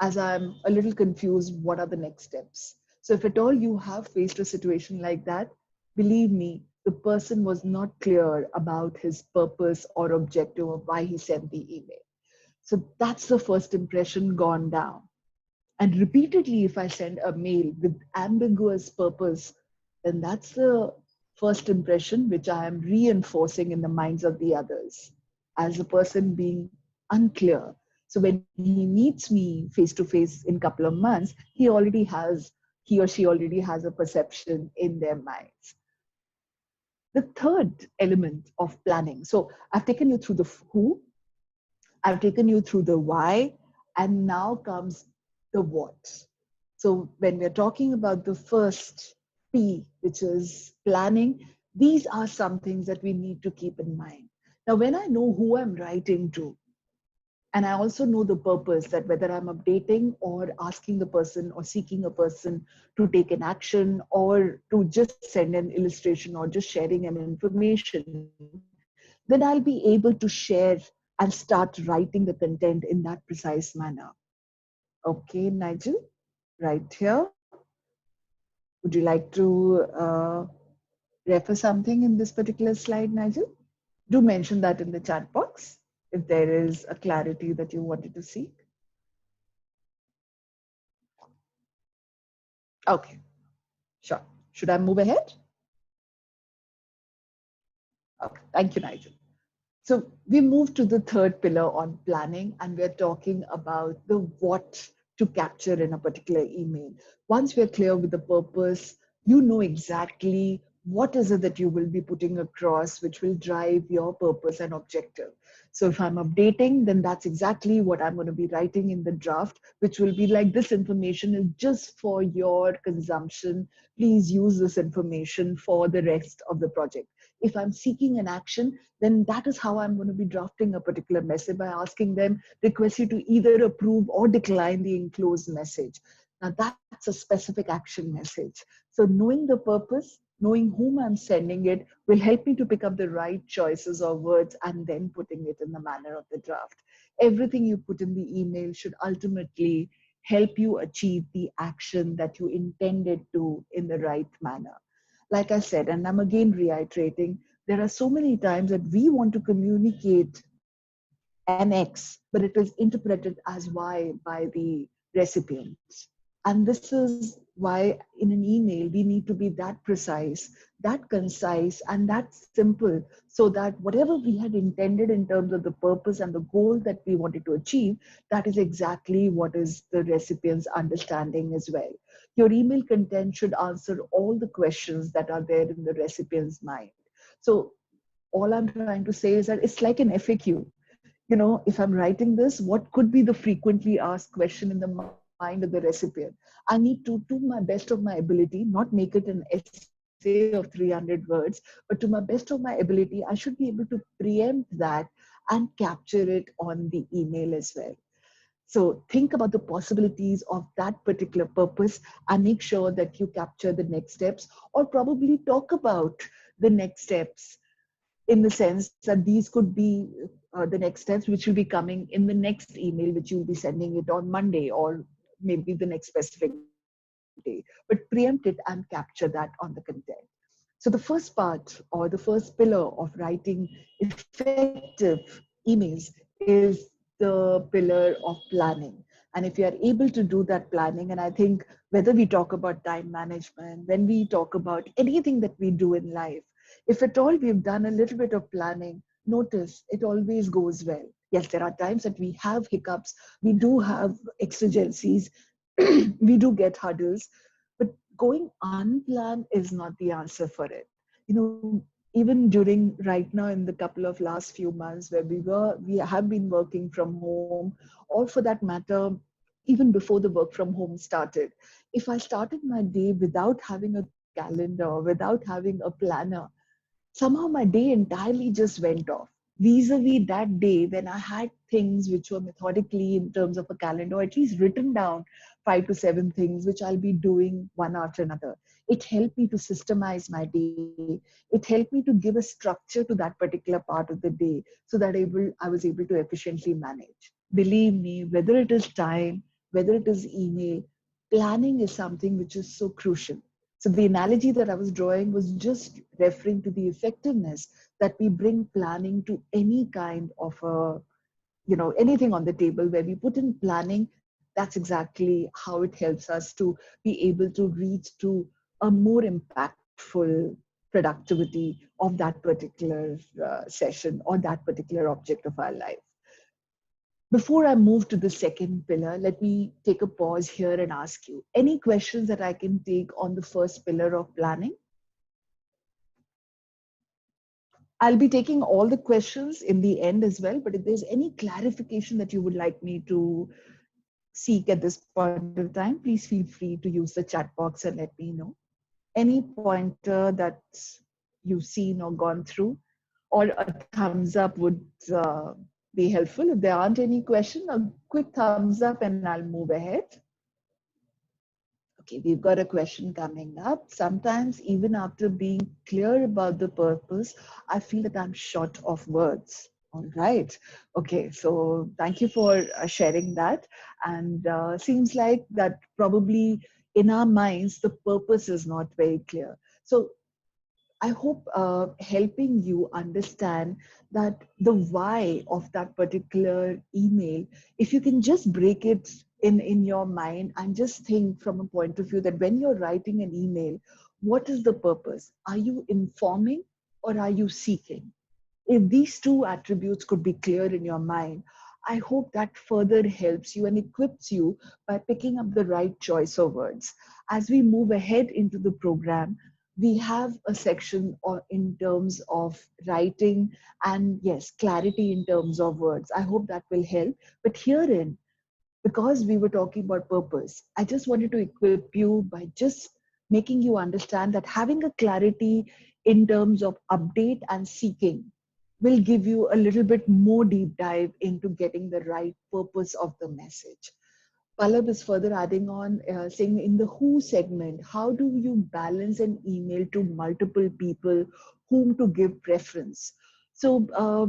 as I'm a little confused, what are the next steps? So, if at all you have faced a situation like that, believe me, the person was not clear about his purpose or objective of why he sent the email. So, that's the first impression gone down. And repeatedly, if I send a mail with ambiguous purpose, then that's the first impression which I am reinforcing in the minds of the others as a person being unclear. So when he meets me face to face in a couple of months, he or she already has a perception in their minds. The third element of planning. So I've taken you through the who, I've taken you through the why, and now comes the what. So, when we're talking about the first P, which is planning, these are some things that we need to keep in mind. Now, when I know who I'm writing to, and I also know the purpose that whether I'm updating or asking the person or seeking a person to take an action or to just send an illustration or just sharing an information, then I'll be able to share and start writing the content in that precise manner. Okay, Nigel, right here. Would you like to refer something in this particular slide, Nigel? Do mention that in the chat box if there is a clarity that you wanted to seek. Okay, sure. Should I move ahead? Okay, thank you, Nigel. So we move to the third pillar on planning, and we're talking about the what to capture in a particular email. Once we're clear with the purpose, you know exactly what is it that you will be putting across, which will drive your purpose and objective. So if I'm updating, then that's exactly what I'm going to be writing in the draft, which will be like, this information is just for your consumption. Please use this information for the rest of the project. If I'm seeking an action, then that is how I'm going to be drafting a particular message by asking them, request you to either approve or decline the enclosed message. Now that's a specific action message. So knowing the purpose, knowing whom I'm sending it will help me to pick up the right choices or words and then putting it in the manner of the draft. Everything you put in the email should ultimately help you achieve the action that you intended to in the right manner. Like I said, and I'm again reiterating, there are so many times that we want to communicate an X, but it is interpreted as Y by the recipients. And this is why in an email, we need to be that precise, that concise, and that simple so that whatever we had intended in terms of the purpose and the goal that we wanted to achieve, that is exactly what is the recipient's understanding as well. Your email content should answer all the questions that are there in the recipient's mind. So all I'm trying to say is that it's like an FAQ. If I'm writing this, what could be the frequently asked question in the mind of the recipient? I need to my best of my ability, not make it an essay of 300 words, but to my best of my ability, I should be able to preempt that and capture it on the email as well. So think about the possibilities of that particular purpose and make sure that you capture the next steps or probably talk about the next steps in the sense that these could be the next steps which will be coming in the next email which you'll be sending it on Monday or maybe the next specific day, but preempt it and capture that on the content. So the first part or the first pillar of writing effective emails is the pillar of planning. And if you are able to do that planning, and I think whether we talk about time management, when we talk about anything that we do in life, if at all we've done a little bit of planning, notice it always goes well. Yes, there are times that we have hiccups, we do have exigencies, we do get hurdles, but going unplanned is not the answer for it. You know, even during right now in the couple of last few months where we have been working from home, or for that matter, even before the work from home started, if I started my day without having a calendar, without having a planner, somehow my day entirely just went off. Vis-a-vis that day when I had things which were methodically in terms of a calendar, or at least written down 5 to 7 things which I'll be doing one after another. It helped me to systemize my day. It helped me to give a structure to that particular part of the day so that I was able to efficiently manage. Believe me, whether it is time, whether it is email, planning is something which is so crucial. So the analogy that I was drawing was just referring to the effectiveness that we bring planning to any kind of a, anything on the table where we put in planning. That's exactly how it helps us to be able to reach to a more impactful productivity of that particular session or that particular object of our life. Before I move to the second pillar, let me take a pause here and ask you any questions that I can take on the first pillar of planning. I'll be taking all the questions in the end as well, but if there's any clarification that you would like me to seek at this point of time, please feel free to use the chat box and let me know. Any pointer that you've seen or gone through, or a thumbs up would uh, be helpful. If there aren't any questions, a quick thumbs up and I'll move ahead. Okay, we've got a question coming up. Sometimes, even after being clear about the purpose, I feel that I'm short of words. All right. Okay, so thank you for sharing that. And seems like that probably in our minds, the purpose is not very clear. So I hope helping you understand that the why of that particular email, if you can just break it in your mind and just think from a point of view that when you're writing an email, what is the purpose? Are you informing or are you seeking? If these two attributes could be clear in your mind, I hope that further helps you and equips you by picking up the right choice of words. As we move ahead into the program, we have a section in terms of writing and yes, clarity in terms of words. I hope that will help. But herein, because we were talking about purpose, I just wanted to equip you by just making you understand that having a clarity in terms of update and seeking will give you a little bit more deep dive into getting the right purpose of the message. Pallab is further adding on, saying in the who segment, how do you balance an email to multiple people whom to give preference? So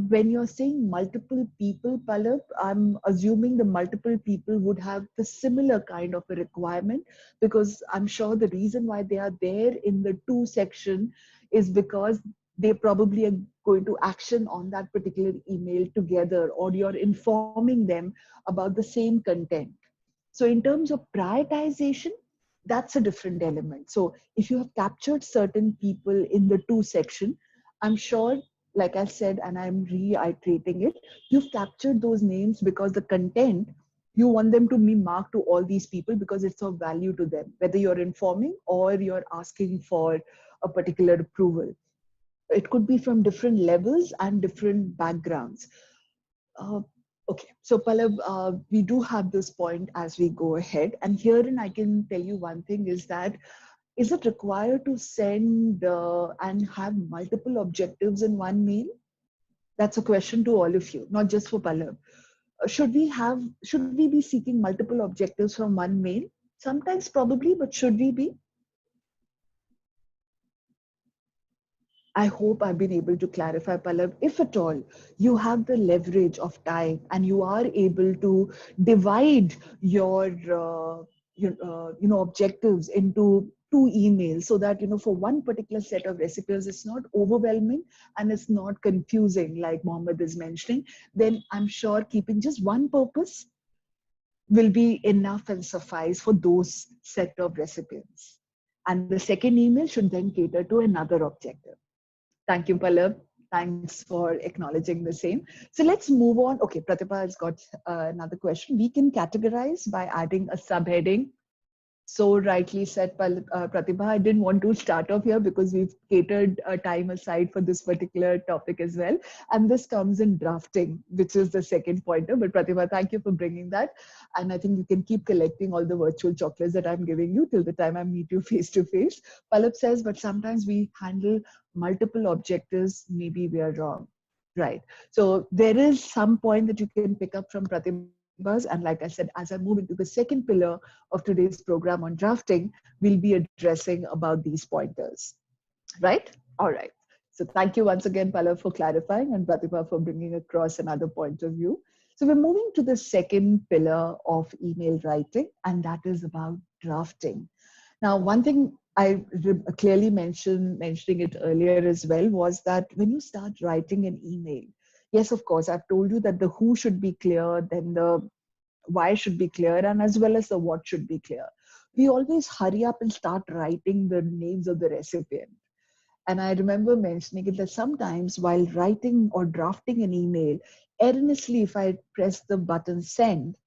when you're saying multiple people, Pallab, I'm assuming the multiple people would have the similar kind of a requirement, because I'm sure the reason why they are there in the to section is because they probably are going to action on that particular email together, or you're informing them about the same content. So in terms of prioritization, that's a different element. So if you have captured certain people in the to section, I'm sure, like I said, and I'm reiterating it, you've captured those names because the content, you want them to be marked to all these people because it's of value to them, whether you're informing or you're asking for a particular approval. It could be from different levels and different backgrounds. Uh, okay, so Pallab, we do have this point as we go ahead. And herein, I can tell you one thing is that, is it required to send and have multiple objectives in one mail? That's a question to all of you, not just for Pallab. Should we be seeking multiple objectives from one mail? Sometimes probably, but should we be? I hope I've been able to clarify, Pallab. If at all you have the leverage of time and you are able to divide your objectives into two emails, so that for one particular set of recipes it's not overwhelming and it's not confusing like Mohammed is mentioning, then I'm sure keeping just one purpose will be enough and suffice for those set of recipients. And the second email should then cater to another objective. Thank you, Pallab. Thanks for acknowledging the same. So let's move on. Okay, Pratibha has got another question. We can categorize by adding a subheading So rightly said, Pratibha. I didn't want to start off here because we've catered time aside for this particular topic as well. And this comes in drafting, which is the second pointer. But Pratibha, thank you for bringing that. And I think you can keep collecting all the virtual chocolates that I'm giving you till the time I meet you face to face. Palab says, but sometimes we handle multiple objectives. Maybe we are wrong. Right. So there is some point that you can pick up from Pratibha's. And like I said, as I move into the second pillar of today's program on drafting, we'll be addressing about these pointers. Right? All right. So thank you once again, Palav, for clarifying, and Pratibha for bringing across another point of view. So we're moving to the second pillar of email writing, and that is about drafting. Now, one thing I clearly mentioning it earlier as well, was that when you start writing an email, yes, of course, I've told you that the who should be clear, then the why should be clear, and as well as the what should be clear. We always hurry up and start writing the names of the recipient. And I remember mentioning it that sometimes while writing or drafting an email, erroneously, if I press the button send,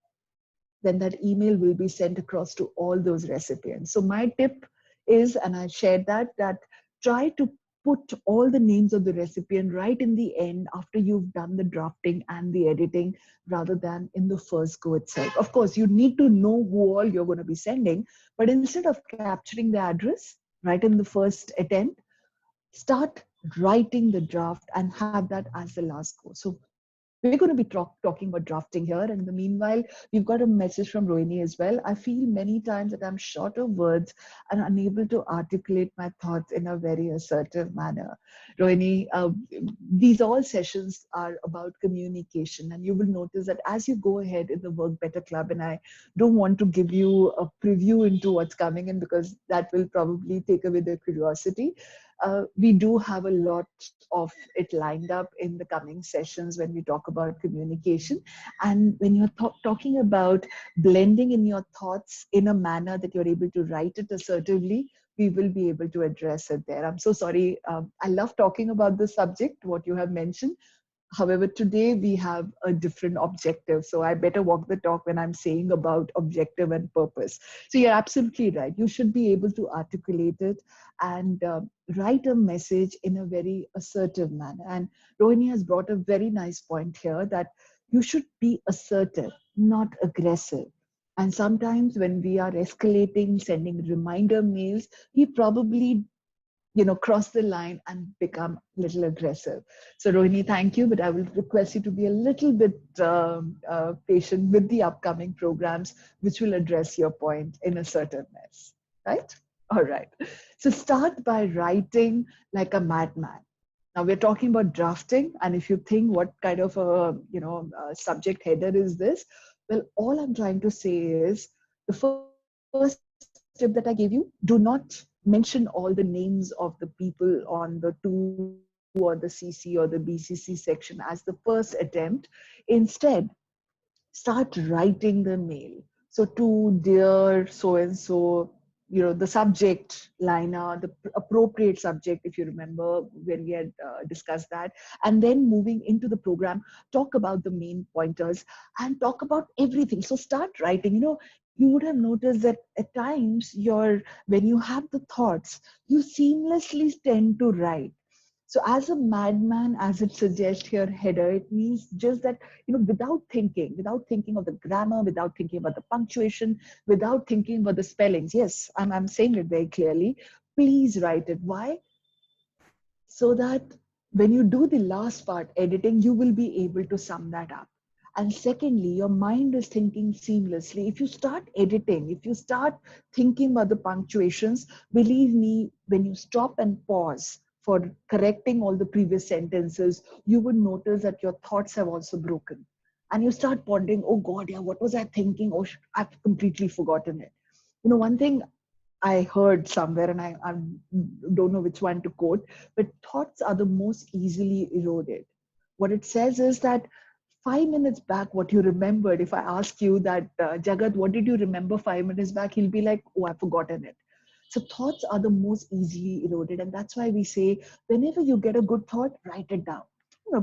then that email will be sent across to all those recipients. So my tip is, and I shared that try to put all the names of the recipient right in the end after you've done the drafting and the editing rather than in the first go itself. Of course, you need to know who all you're going to be sending, but instead of capturing the address right in the first attempt, start writing the draft and have that as the last go. So we're going to be talking about drafting here. And in the meanwhile, we've got a message from Rohini as well. I feel many times that I'm short of words and unable to articulate my thoughts in a very assertive manner. Rohini, these all sessions are about communication. And you will notice that as you go ahead in the Work Better Club, and I don't want to give you a preview into what's coming in because that will probably take away the curiosity. We do have a lot of it lined up in the coming sessions when we talk about communication. And when you're talking about blending in your thoughts in a manner that you're able to write it assertively, we will be able to address it there. I'm so sorry. I love talking about this subject, what you have mentioned. However, today we have a different objective. So I better walk the talk when I'm saying about objective and purpose. So you're absolutely right. You should be able to articulate it and write a message in a very assertive manner. And Rohini has brought a very nice point here that you should be assertive, not aggressive. And sometimes when we are escalating, sending reminder mails, we probably cross the line and become a little aggressive. So Rohini, thank you, but I will request you to be a little bit patient with the upcoming programs, which will address your point in assertiveness, right? All right. So start by writing like a madman. Now we're talking about drafting, and if you think what kind of a subject header is this, well, all I'm trying to say is the first tip that I gave you: do not mention all the names of the people on the 2 or the CC or the BCC section as the first attempt. Instead, start writing the mail. So to dear so and so, the subject liner, the appropriate subject, if you remember when we had discussed that, and then moving into the program, talk about the main pointers and talk about everything. So start writing. You would have noticed that at times when you have the thoughts, you seamlessly tend to write. So as a madman, as it suggests here, header, it means just that, without thinking of the grammar, without thinking about the punctuation, without thinking about the spellings. Yes, I'm saying it very clearly. Please write it. Why? So that when you do the last part, editing, you will be able to sum that up. And secondly, your mind is thinking seamlessly. If you start editing, if you start thinking about the punctuations, believe me, when you stop and pause for correcting all the previous sentences, you would notice that your thoughts have also broken. And you start pondering, oh God, yeah, what was I thinking? Oh, I've completely forgotten it. One thing I heard somewhere, and I don't know which one to quote, but thoughts are the most easily eroded. What it says is that 5 minutes back, what you remembered, if I ask you that, Jagat, what did you remember 5 minutes back? He'll be like, oh, I've forgotten it. So thoughts are the most easily eroded. And that's why we say, whenever you get a good thought, write it down.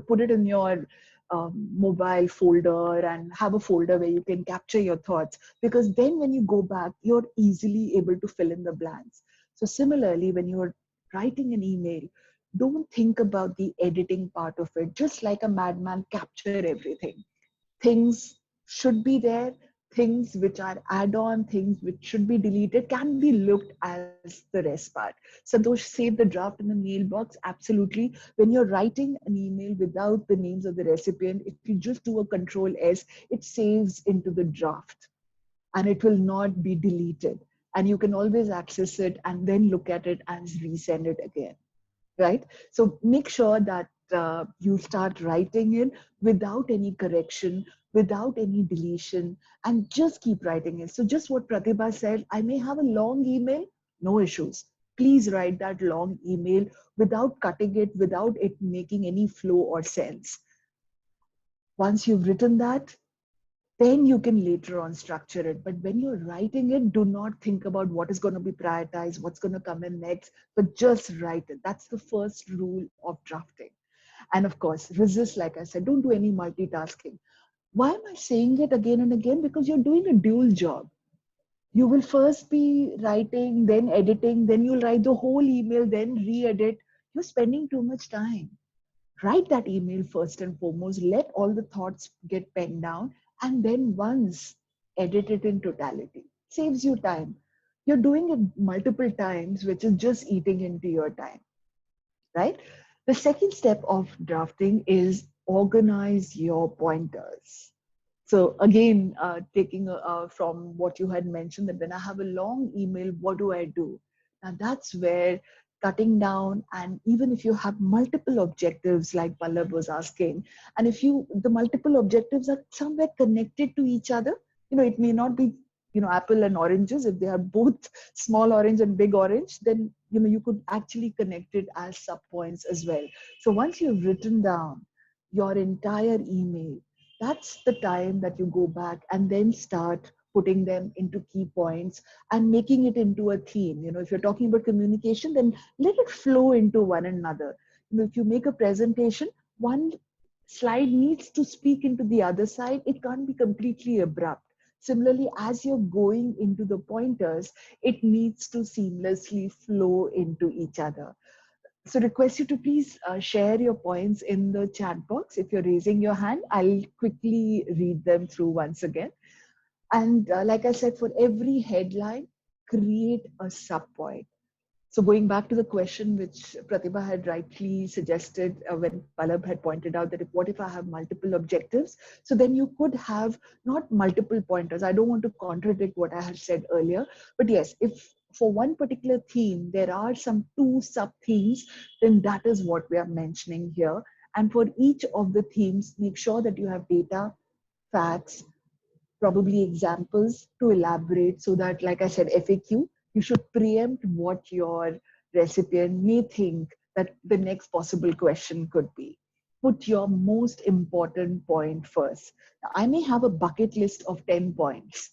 Put it in your mobile folder and have a folder where you can capture your thoughts, because then when you go back, you're easily able to fill in the blanks. So similarly, when you're writing an email, don't think about the editing part of it. Just like a madman, capture everything. Things should be there. Things which are add-on, things which should be deleted can be looked as the rest part. Santosh, save the draft in the mailbox. Absolutely. When you're writing an email without the names of the recipient, if you just do a control S, it saves into the draft and it will not be deleted. And you can always access it and then look at it and resend it again, right? So make sure that you start writing in without any correction, without any deletion, and just keep writing it. So just what Pratibha said, I may have a long email, no issues. Please write that long email without cutting it, without it making any flow or sense. Once you've written that, then you can later on structure it. But when you're writing it, do not think about what is going to be prioritized, what's going to come in next, but just write it. That's the first rule of drafting. And of course, resist, like I said, don't do any multitasking. Why am I saying it again and again? Because you're doing a dual job. You will first be writing, then editing, then you'll write the whole email, then re edit. You're spending too much time. Write that email first and foremost, let all the thoughts get penned down, and then once edit it in totality. Saves you time. You're doing it multiple times, which is just eating into your time, right? The second step of drafting is organize your pointers. So again, taking from what you had mentioned, that when I have a long email, what do I do? Now that's where cutting down, and even if you have multiple objectives, like Pallab was asking, and if you the multiple objectives are somewhere connected to each other, it may not be apple and oranges. If they are both small orange and big orange, then you could actually connect it as sub points as well. So once you've written down your entire email, that's the time that you go back and then start putting them into key points and making it into a theme. If you're talking about communication, then let it flow into one another. If you make a presentation, one slide needs to speak into the other side. It can't be completely abrupt. Similarly, as you're going into the pointers, it needs to seamlessly flow into each other. So request you to please share your points in the chat box. If you're raising your hand, I'll quickly read them through once again. And like I said, for every headline, create a sub point. So going back to the question which Pratibha had rightly suggested when Pallab had pointed out that what if I have multiple objectives? So then you could have not multiple pointers. I don't want to contradict what I had said earlier, but yes, if for one particular theme, there are some two sub themes, then that is what we are mentioning here. And for each of the themes, make sure that you have data, facts, probably examples to elaborate, so that, like I said, FAQ, you should preempt what your recipient may think that the next possible question could be. Put your most important point first. Now, I may have a bucket list of 10 points.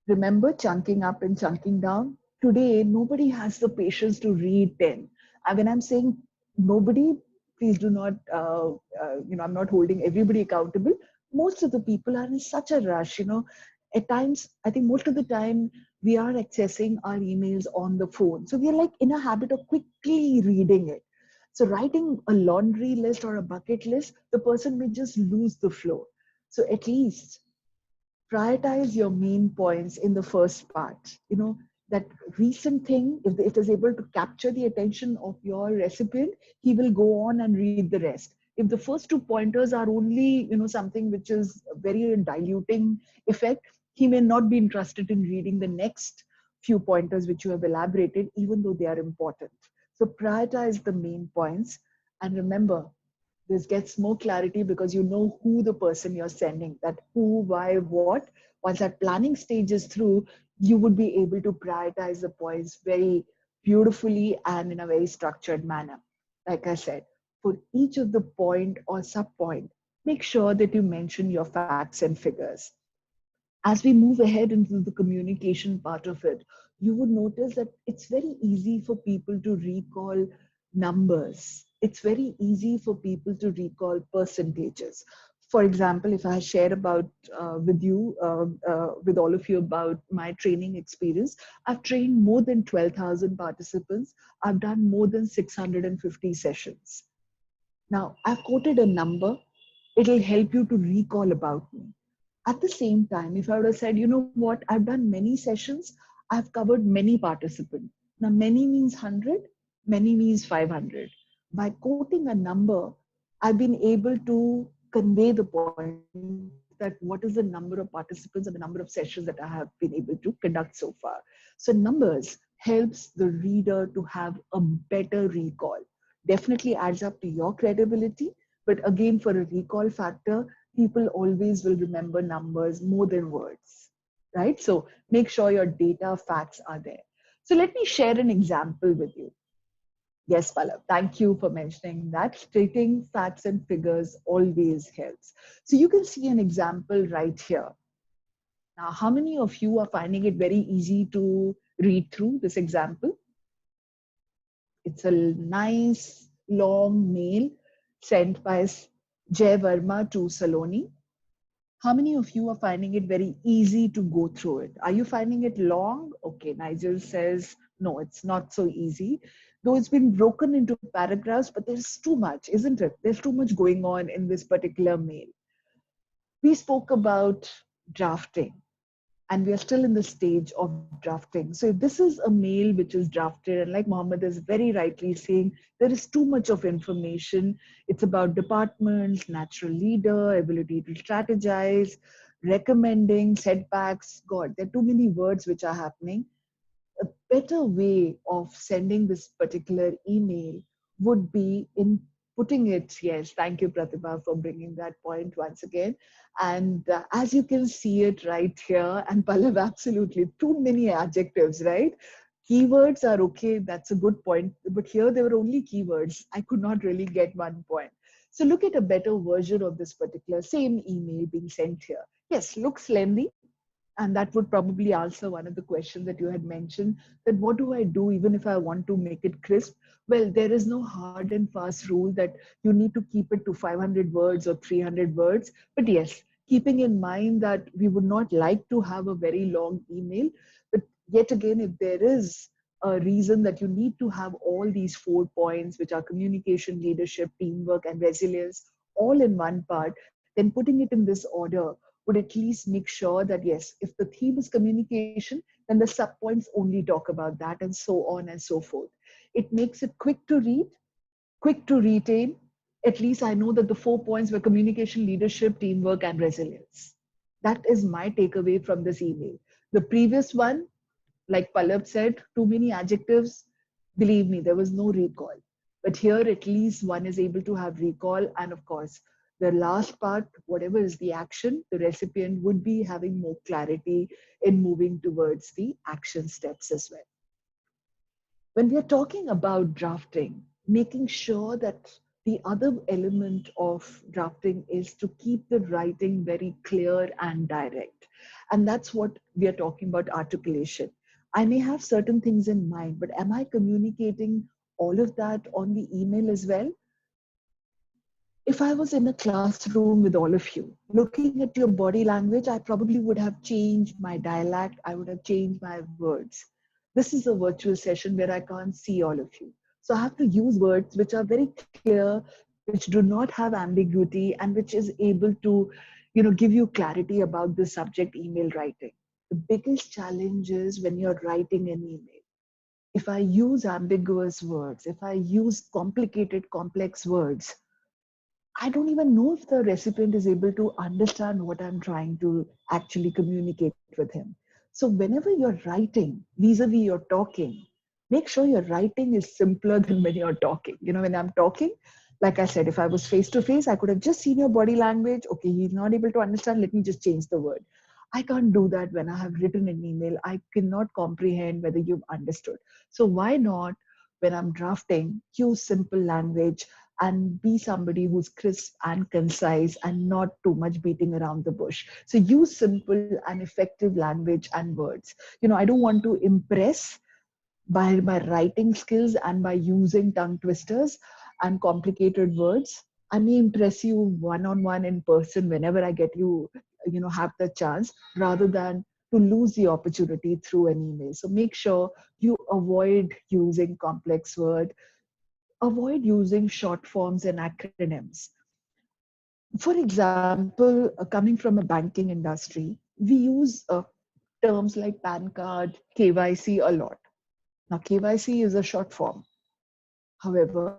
Remember chunking up and chunking down? Today, nobody has the patience to read 10. And when I'm saying nobody, please do not, I'm not holding everybody accountable. Most of the people are in such a rush, At times, I think most of the time, we are accessing our emails on the phone. So we are like in a habit of quickly reading it. So writing a laundry list or a bucket list, the person may just lose the flow. So at least prioritize your main points in the first part. That recent thing, if it is able to capture the attention of your recipient, he will go on and read the rest. If the first two pointers are only something which is very diluting effect, he may not be interested in reading the next few pointers which you have elaborated, even though they are important. So prioritize the main points, and remember, this gets more clarity because you know who the person you're sending, that who, why, what. Once that planning stage is through, you would be able to prioritize the points very beautifully and in a very structured manner. Like I said, for each of the point or sub point, make sure that you mention your facts and figures. As we move ahead into the communication part of it, you would notice that it's very easy for people to recall numbers. it's very easy for people to recall percentages. For example, if I share about with all of you about my training experience, I've trained more than 12,000 participants. I've done more than 650 sessions. Now, I've quoted a number. It'll help you to recall about me. At the same time, if I would have said, you know what, I've done many sessions, I've covered many participants. Now, many means 100, many means 500. By quoting a number, I've been able to convey the point that what is the number of participants and the number of sessions that I have been able to conduct so far. So, numbers helps the reader to have a better recall. Definitely adds up to your credibility, but again, for a recall factor, people always will remember numbers more than words, right? So make sure your data facts are there. So let me share an example with you. Yes, Palav, thank you for mentioning that. Stating facts and figures always helps. So you can see an example right here. Now, how many of you are finding it very easy to read through this example? It's a nice long mail sent by Jay Verma to Saloni. How many of you are finding it very easy to go through it? Are you finding it long? Okay, Nigel says, no, it's not so easy. Though it's been broken into paragraphs, but there's too much, isn't it? There's too much going on in this particular mail. We spoke about drafting, and we are still in the stage of drafting. So if this is a mail which is drafted, and like Mohammed is very rightly saying, there is too much of information. It's about departments, natural leader, ability to strategize, recommending, setbacks. God, there are too many words which are happening. A better way of sending this particular email would be in putting it, yes, thank you, Pratibha, for bringing that point once again. And as you can see it right here, and Pallav, absolutely, too many adjectives, right? Keywords are okay, that's a good point. But here there were only keywords. I could not really get one point. So look at a better version of this particular same email being sent here. Yes, looks lengthy, and that would probably answer one of the questions that you had mentioned, that what do I do even if I want to make it crisp? Well, there is no hard and fast rule that you need to keep it to 500 words or 300 words. But yes, keeping in mind that we would not like to have a very long email. But yet again, if there is a reason that you need to have all these 4 points, which are communication, leadership, teamwork, and resilience, all in one part, then putting it in this order would at least make sure that yes, if the theme is communication, then the subpoints only talk about that, and so on and so forth. It makes it quick to read, quick to retain. At least I know that the 4 points were communication, leadership, teamwork, and resilience. That is my takeaway from this email. The previous one, like Pallav said, too many adjectives. Believe me, there was no recall. But here, at least one is able to have recall. And of course, the last part, whatever is the action, the recipient would be having more clarity in moving towards the action steps as well. When we are talking about drafting, making sure that the other element of drafting is to keep the writing very clear and direct. And that's what we are talking about, articulation. I may have certain things in mind, but am I communicating all of that on the email as well? If I was in a classroom with all of you, looking at your body language, I probably would have changed my dialect, I would have changed my words. This is a virtual session where I can't see all of you. So I have to use words which are very clear, which do not have ambiguity, and which is able to, give you clarity about the subject email writing. The biggest challenge is when you're writing an email. If I use ambiguous words, if I use complicated, complex words, I don't even know if the recipient is able to understand what I'm trying to actually communicate with him. So, whenever you're writing vis a vis you're talking, make sure your writing is simpler than when you're talking. When I'm talking, like I said, if I was face to face, I could have just seen your body language. Okay, he's not able to understand. Let me just change the word. I can't do that when I have written an email. I cannot comprehend whether you've understood. So, why not, when I'm drafting, use simple language and be somebody who's crisp and concise and not too much beating around the bush. So use simple and effective language and words. I don't want to impress by my writing skills and by using tongue twisters. and complicated words. I may impress you one-on-one in person whenever I get you, have the chance, rather than to lose the opportunity through an email. So make sure you avoid using complex words, avoid using short forms and acronyms. For example, coming from a banking industry, we use terms like PAN card, KYC a lot. Now, KYC is a short form. However,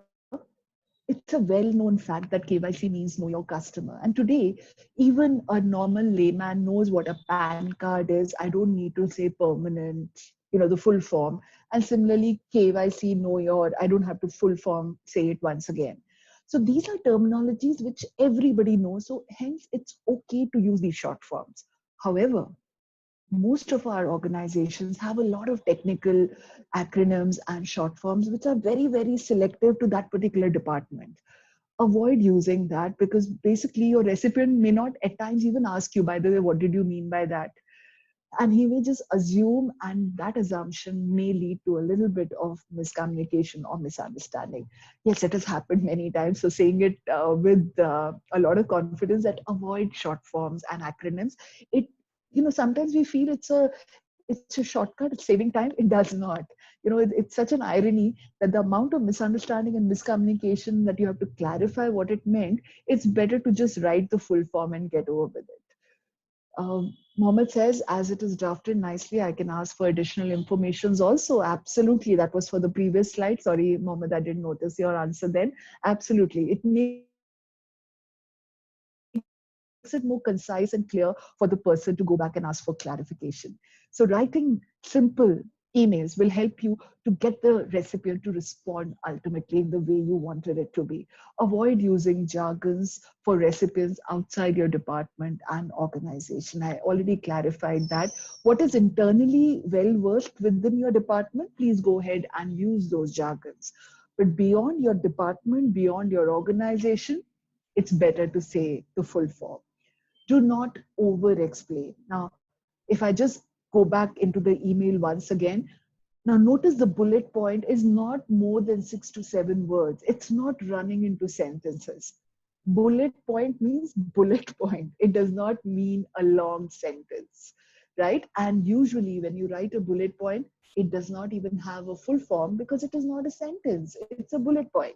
it's a well-known fact that KYC means know your customer. And today, even a normal layman knows what a PAN card is. I don't need to say permanent, the full form. And similarly, KYC, know your, I don't have to full form say it once again. So these are terminologies which everybody knows. So hence, it's okay to use these short forms. However, most of our organizations have a lot of technical acronyms and short forms which are very, very selective to that particular department. Avoid using that, because basically your recipient may not at times even ask you, by the way, what did you mean by that? And he may just assume, and that assumption may lead to a little bit of miscommunication or misunderstanding. Yes, it has happened many times. So saying it with a lot of confidence, that avoid short forms and acronyms. It, sometimes we feel it's a shortcut, it's saving time. It does not. It's such an irony that the amount of misunderstanding and miscommunication that you have to clarify what it meant, it's better to just write the full form and get over with it. Mohammed says, as it is drafted nicely, I can ask for additional informations also. Absolutely. That was for the previous slide. Sorry, Mohammed, I didn't notice your answer then. Absolutely. It makes it more concise and clear for the person to go back and ask for clarification. So writing simple emails will help you to get the recipient to respond ultimately in the way you wanted it to be. Avoid using jargons for recipients outside your department and organization. I already clarified that. What is internally well versed within your department, please go ahead and use those jargons. But beyond your department, beyond your organization, it's better to say the full form. Do not over explain. Now, if I just go back into the email once again, now notice the bullet point is not more than 6 to 7 words. It's not running into sentences. Bullet point means bullet point. It does not mean a long sentence, right? And usually when you write a bullet point, it does not even have a full form because it is not a sentence. It's a bullet point.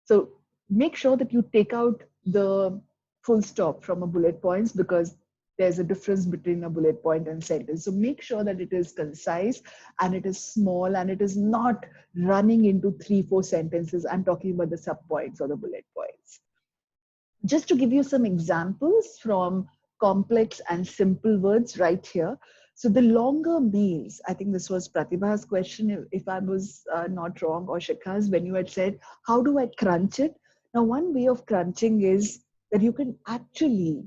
So make sure that you take out the full stop from a bullet points, because there's a difference between a bullet point and sentence. So make sure that it is concise and it is small and it is not running into 3, 4 sentences. I'm talking about the sub points or the bullet points. Just to give you some examples from complex and simple words right here. So the longer meals, I think this was Pratibha's question, if I was not wrong, or Shikha's, when you had said, how do I crunch it? Now, one way of crunching is that you can actually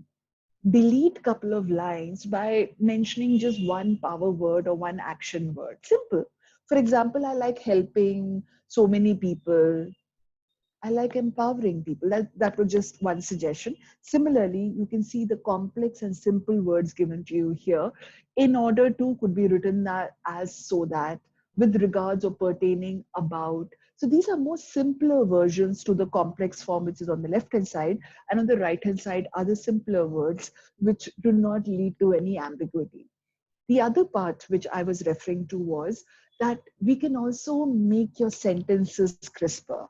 delete couple of lines by mentioning just one power word or one action word. Simple. For example, I like helping so many people. I like empowering people. That was just one suggestion. Similarly, you can see the complex and simple words given to you here. In order to could be written that as so that, with regards or pertaining about. So these are more simpler versions to the complex form, which is on the left-hand side, and on the right-hand side are the simpler words, which do not lead to any ambiguity. The other part which I was referring to was that we can also make your sentences crisper.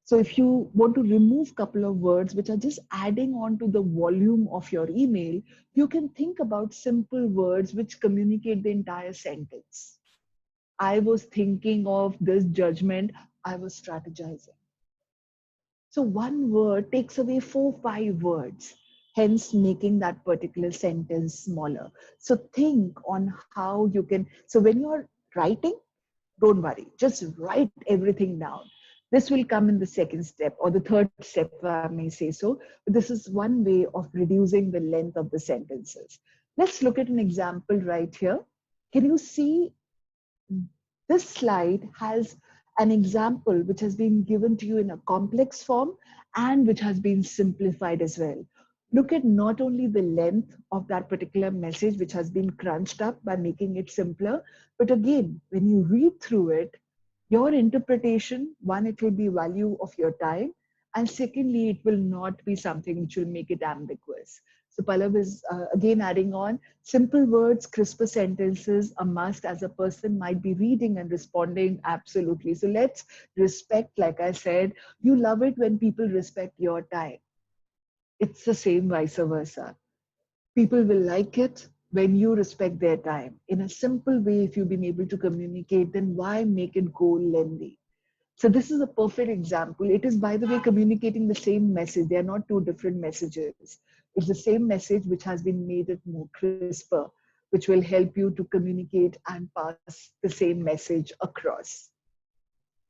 So if you want to remove a couple of words which are just adding on to the volume of your email, you can think about simple words which communicate the entire sentence. I was thinking of this judgment, I was strategizing. So one word takes away 4, 5 words, hence making that particular sentence smaller. So think on how you can, so when you're writing, don't worry, just write everything down. This will come in the second step or the third step, I may say so. But this is one way of reducing the length of the sentences. Let's look at an example right here. Can you see this slide has an example which has been given to you in a complex form and which has been simplified as well. Look at not only the length of that particular message, which has been crunched up by making it simpler, but again, when you read through it, Your interpretation, one, it will be value of your time, and secondly, it will not be something which will make it ambiguous. So Pallav is again adding on simple words, crisper sentences, a must as a person might be reading and responding. Absolutely. So let's respect, like I said, you love it when people respect your time. It's the same vice versa. People will like it when you respect their time. In a simple way, if you've been able to communicate, then why make it go lengthy? So this is a perfect example. It is, by the way, communicating the same message. They are not two different messages. It's the same message which has been made it more crisper, which will help you to communicate and pass the same message across,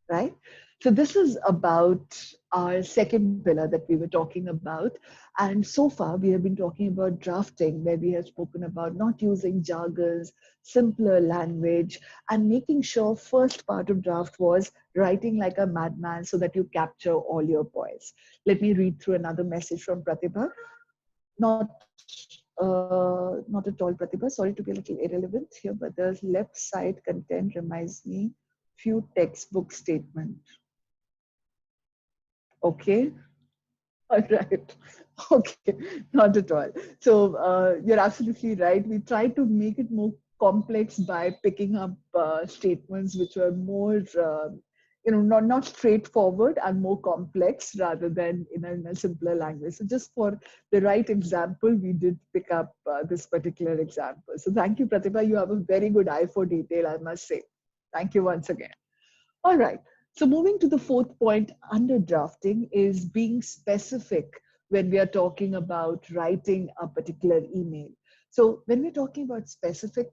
right? So this is about our second pillar that we were talking about. And so far, we have been talking about drafting, where we have spoken about not using jargons, simpler language, and making sure first part of draft was writing like a madman so that you capture all your points. Let me read through another message from Pratibha. Not at all, Pratibha. Sorry to be a little irrelevant here, but the left side content reminds me few textbook statement. Okay, all right. Okay, not at all. So you're absolutely right. We try to make it more complex by picking up statements which were more, not straightforward and more complex rather than in a simpler language. So just for the right example, we did pick up this particular example. So thank you, Pratibha. You have a very good eye for detail, I must say. Thank you once again. All right. So moving to the fourth point under drafting is being specific when we are talking about writing a particular email. So when we're talking about specific,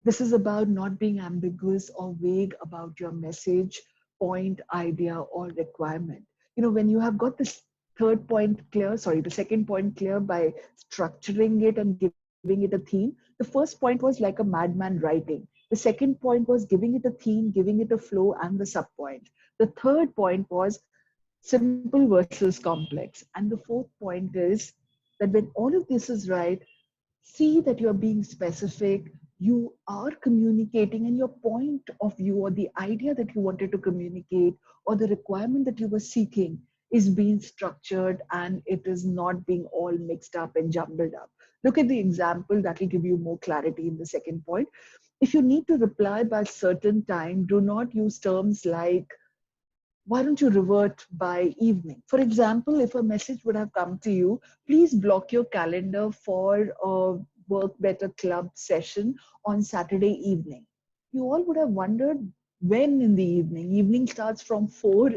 this is about not being ambiguous or vague about your message, point, idea, or requirement. When you have got this the second point clear by structuring it and giving it a theme. The first point was like a madman writing. The second point was giving it a theme, giving it a flow, and the sub point. The third point was simple versus complex. And the fourth point is that when all of this is right, see that you're being specific, you are communicating, and your point of view or the idea that you wanted to communicate or the requirement that you were seeking is being structured and it is not being all mixed up and jumbled up. Look at the example that will give you more clarity in the second point. If you need to reply by certain time, do not use terms like why don't you revert by evening? For example, if a message would have come to you, please block your calendar for a Work Better Club session on Saturday evening. You all would have wondered when in the evening. Evening starts from 4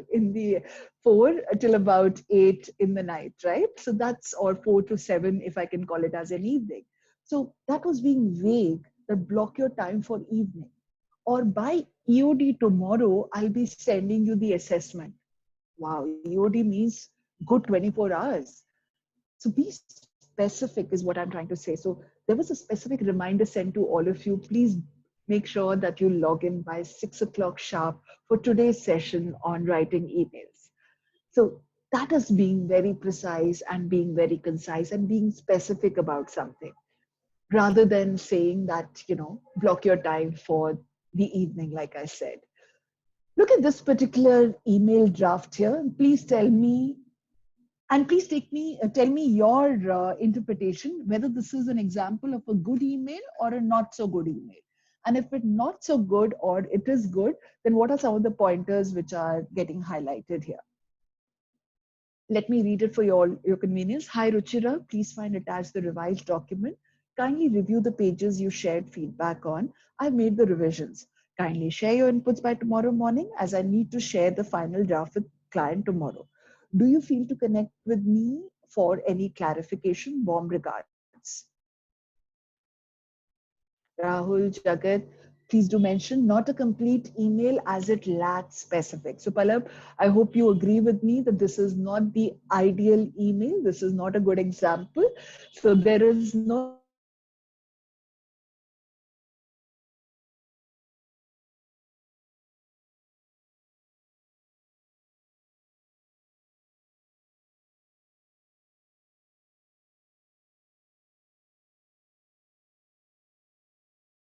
till about 8 in the night, right? So that's, or 4 to 7, if I can call it as an evening. So that was being vague, that block your time for evening, or by EOD tomorrow, I'll be sending you the assessment. Wow, EOD means good 24 hours. So be specific is what I'm trying to say. So there was a specific reminder sent to all of you. Please make sure that you log in by 6 o'clock sharp for today's session on writing emails. So that is being very precise and being very concise and being specific about something rather than saying that, block your time for the evening, like I said. Look at this particular email draft here. Please tell me, and please tell me your interpretation, whether this is an example of a good email or a not so good email. And if it's not so good or it is good, then what are some of the pointers which are getting highlighted here? Let me read it for your convenience. Hi, Ruchira. Please find attached the revised document. Kindly review the pages you shared feedback on. I've made the revisions. Kindly share your inputs by tomorrow morning as I need to share the final draft with client tomorrow. Do you feel to connect with me for any clarification? Warm regards. Rahul, Jagat, please do mention not a complete email as it lacks specific. So Palab, I hope you agree with me that this is not the ideal email. This is not a good example. So there is no specific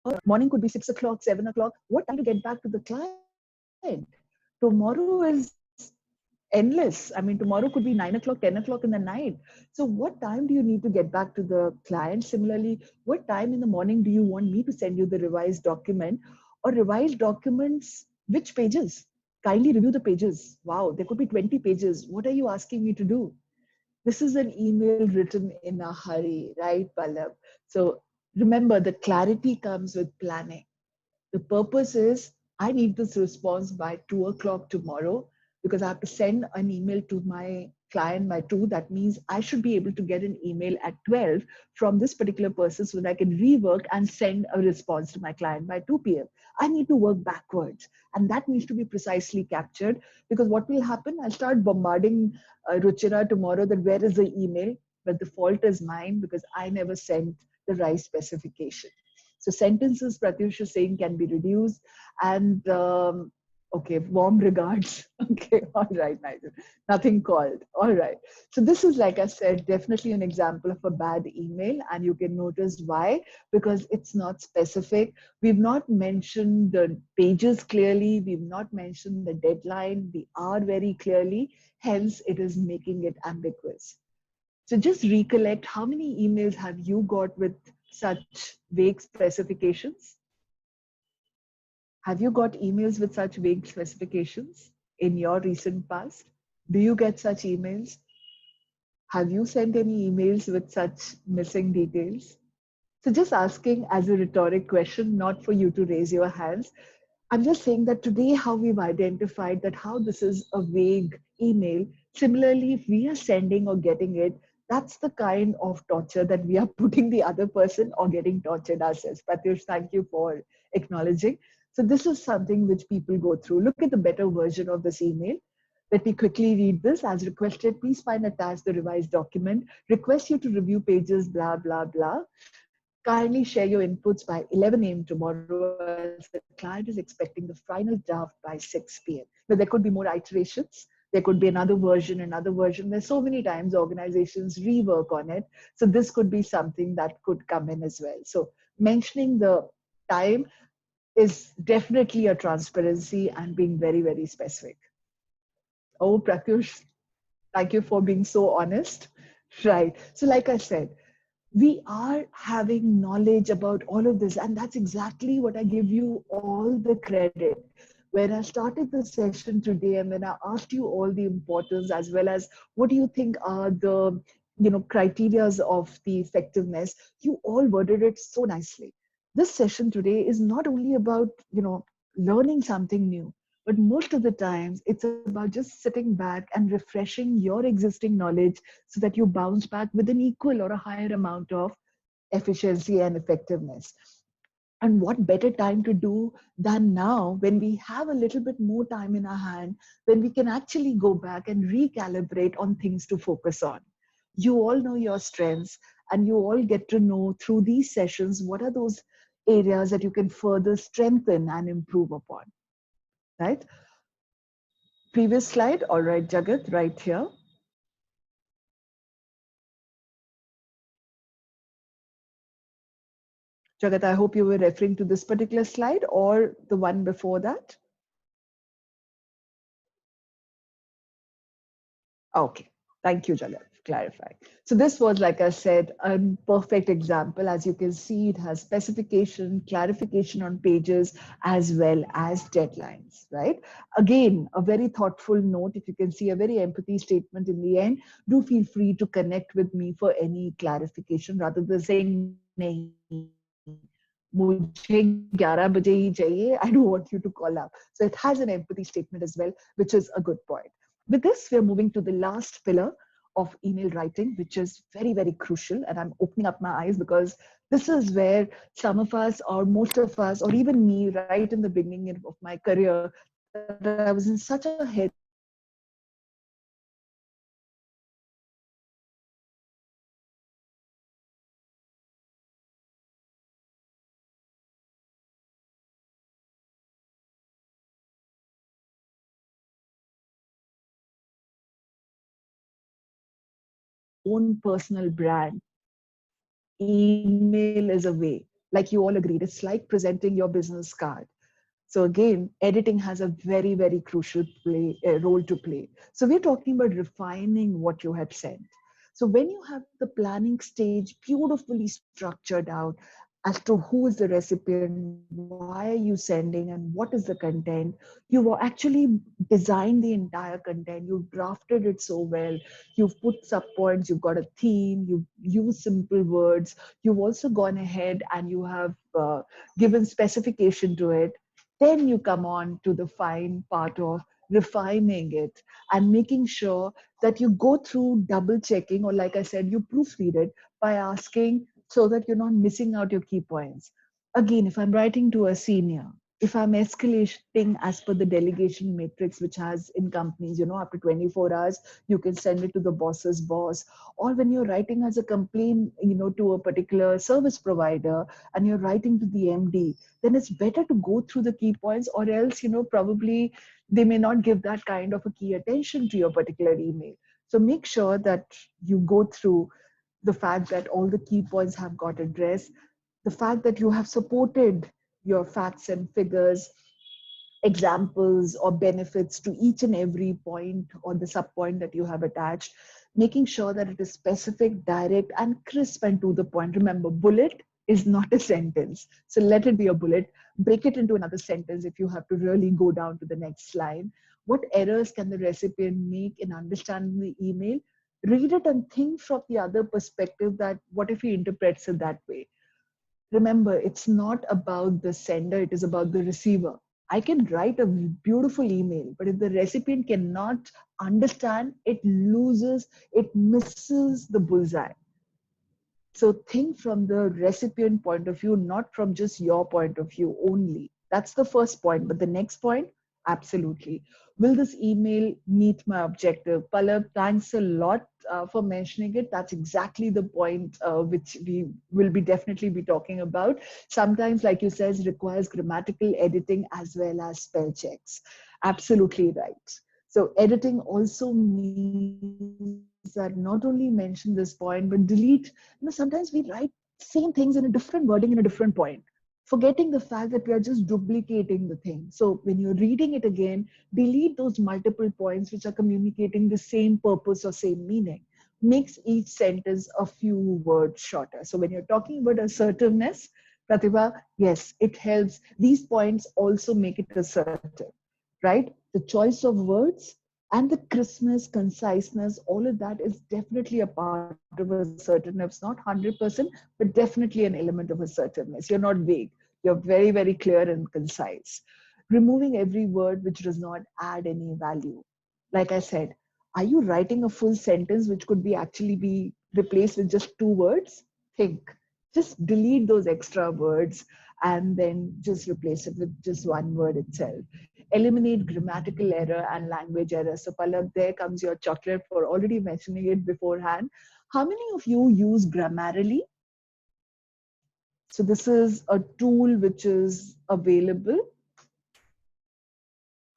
information morning could be 6 o'clock, 7 o'clock. What time to get back to the client? Tomorrow is endless. I mean, tomorrow could be 9 o'clock, 10 o'clock in the night. So, what time do you need to get back to the client? Similarly, what time in the morning do you want me to send you the revised document or revised documents? Which pages? Kindly review the pages. Wow, there could be 20 pages. What are you asking me to do? This is an email written in a hurry, right, Pallab? So, remember, the clarity comes with planning. The purpose is I need this response by 2 o'clock tomorrow because I have to send an email to my client by 2. That means I should be able to get an email at 12 from this particular person so that I can rework and send a response to my client by 2 p.m. I need to work backwards. And that needs to be precisely captured because what will happen? I'll start bombarding Ruchira tomorrow that where is the email? But the fault is mine because I never sent the right specification. So sentences Pratyush is saying can be reduced. And okay, warm regards. Okay, all right, Nigel. Nothing called. All right. So this is, like I said, definitely an example of a bad email. And you can notice why, because it's not specific. We've not mentioned the pages clearly. We've not mentioned the deadline, the hour very clearly. Hence, it is making it ambiguous. So just recollect, how many emails have you got with such vague specifications? Have you got emails with such vague specifications in your recent past? Do you get such emails? Have you sent any emails with such missing details? So just asking as a rhetoric question, not for you to raise your hands. I'm just saying that today, how we've identified that how this is a vague email. Similarly, if we are sending or getting it, that's the kind of torture that we are putting the other person or getting tortured ourselves. Pratyush, thank you for acknowledging. So this is something which people go through. Look at the better version of this email. Let me quickly read this. As requested, please find attached the revised document. Request you to review pages, blah, blah, blah. Kindly share your inputs by 11 a.m. tomorrow as the client is expecting the final draft by 6 p.m. Now, there could be more iterations. There could be another version, another version. There's so many times organizations rework on it. So this could be something that could come in as well. So mentioning the time is definitely a transparency and being very, very specific. Oh, Pratyush, thank you for being so honest. Right. So, like I said, we are having knowledge about all of this, and that's exactly what I give you all the credit. When I started the session today and when I asked you all the importance as well as what do you think are the criterias of the effectiveness, you all worded it so nicely. This session today is not only about learning something new, but most of the times it's about just sitting back and refreshing your existing knowledge so that you bounce back with an equal or a higher amount of efficiency and effectiveness. And what better time to do than now when we have a little bit more time in our hand, when we can actually go back and recalibrate on things to focus on. You all know your strengths, and you all get to know through these sessions what are those areas that you can further strengthen and improve upon, right? Previous slide. All right, Jagat, right here. Jagat, I hope you were referring to this particular slide or the one before that. Okay, thank you, Jagat, for clarifying. So this was, like I said, a perfect example. As you can see, it has specification, clarification on pages, as well as deadlines, right? Again, a very thoughtful note. If you can see a very empathy statement in the end, do feel free to connect with me for any clarification rather than saying, मुझे 11 बजे ही चाहिए. I don't want you to call up. So it has an empathy statement as well, which is a good point. With this, we are moving to the last pillar of email writing, which is very, very crucial. And I'm opening up my eyes because this is where some of us, or most of us, or even me, right in the beginning of my career, that I was in such a headspace that I was thinking that I need to write own personal brand. Email is a way, like you all agreed, it's like presenting your business card. So again, editing has a very, very crucial role to play. So we're talking about refining what you had sent. So when you have the planning stage beautifully structured out as to who is the recipient, why are you sending, and what is the content, you've actually designed the entire content, you've drafted it so well, you've put subpoints, you've got a theme, you've used simple words, you've also gone ahead and you have given specification to it. Then you come on to the fine part of refining it and making sure that you go through double checking, or like I said, you proofread it by asking so that you're not missing out your key points. Again, if I'm writing to a senior, if I'm escalating as per the delegation matrix, which has in companies, after 24 hours, you can send it to the boss's boss. Or when you're writing as a complaint, to a particular service provider and you're writing to the MD, then it's better to go through the key points, or else, probably they may not give that kind of a key attention to your particular email. So make sure that you go through the fact that all the key points have got addressed, the fact that you have supported your facts and figures, examples or benefits to each and every point or the sub point that you have attached, making sure that it is specific, direct, and crisp and to the point. Remember, bullet is not a sentence. So let it be a bullet. Break it into another sentence if you have to really go down to the next line. What errors can the recipient make in understanding the email? Read it and think from the other perspective that what if he interprets it that way? Remember, it's not about the sender, it is about the receiver. I can write a beautiful email, but if the recipient cannot understand, it loses, it misses the bullseye. So think from the recipient point of view, not from just your point of view only. That's the first point. But the next point, absolutely. Will this email meet my objective? Pallab, thanks a lot for mentioning it. That's exactly the point which we will be definitely be talking about. Sometimes, like you says, requires grammatical editing as well as spell checks. Absolutely right. So editing also means that not only mention this point, but delete. Sometimes we write same things in a different wording in a different point, forgetting the fact that we are just duplicating the thing. So when you're reading it again, delete those multiple points which are communicating the same purpose or same meaning. Makes each sentence a few words shorter. So when you're talking about assertiveness, Pratibha, yes, it helps. These points also make it assertive, right? The choice of words and the crispness, conciseness, all of that is definitely a part of assertiveness, not 100%, but definitely an element of assertiveness. You're not vague. You're very, very clear and concise. Removing every word which does not add any value. Like I said, are you writing a full sentence which could be actually be replaced with just two words? Think. Just delete those extra words and then just replace it with just one word itself. Eliminate grammatical error and language error. So Pallab, there comes your chocolate for already mentioning it beforehand. How many of you use Grammarly? So this is a tool which is available.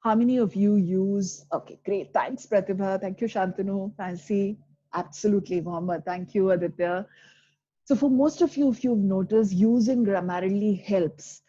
How many of you use? Okay, great. Thanks, Pratibha. Thank you, Shantanu. Fancy. Absolutely, Mohammed. Thank you, Aditya. So for most of you, if you've noticed, using Grammarly helps.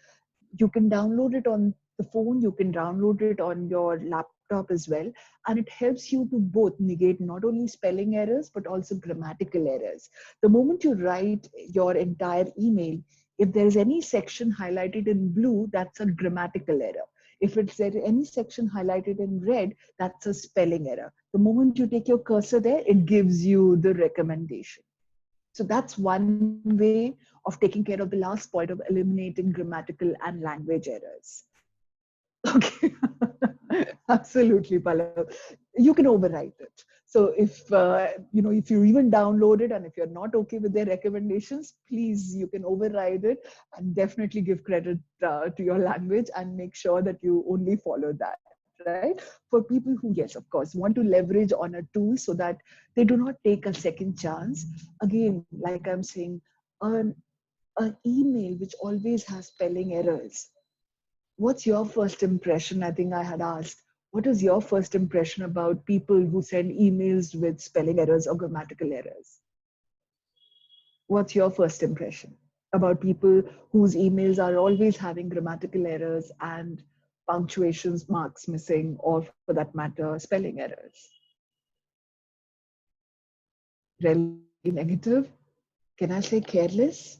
You can download it on the phone, you can download it on your laptop as well, and it helps you to both negate not only spelling errors but also grammatical errors. The moment you write your entire email, if there's any section highlighted in blue, that's a grammatical error. If it's there any section highlighted in red, that's a spelling error. The moment you take your cursor there, it gives you the recommendation. So that's one way of taking care of the last point of eliminating grammatical and language errors. Okay, absolutely, Pallab. You can overwrite it. So if you even download it and if you're not okay with their recommendations, please you can override it and definitely give credit to your language and make sure that you only follow that. Right? For people who, yes, of course, want to leverage on a tool so that they do not take a second chance. Again, like I'm saying, an email which always has spelling errors. What's your first impression? I think I had asked, what is your first impression about people who send emails with spelling errors or grammatical errors? What's your first impression about people whose emails are always having grammatical errors and punctuations, marks missing, or for that matter, spelling errors. Really negative? Can I say careless?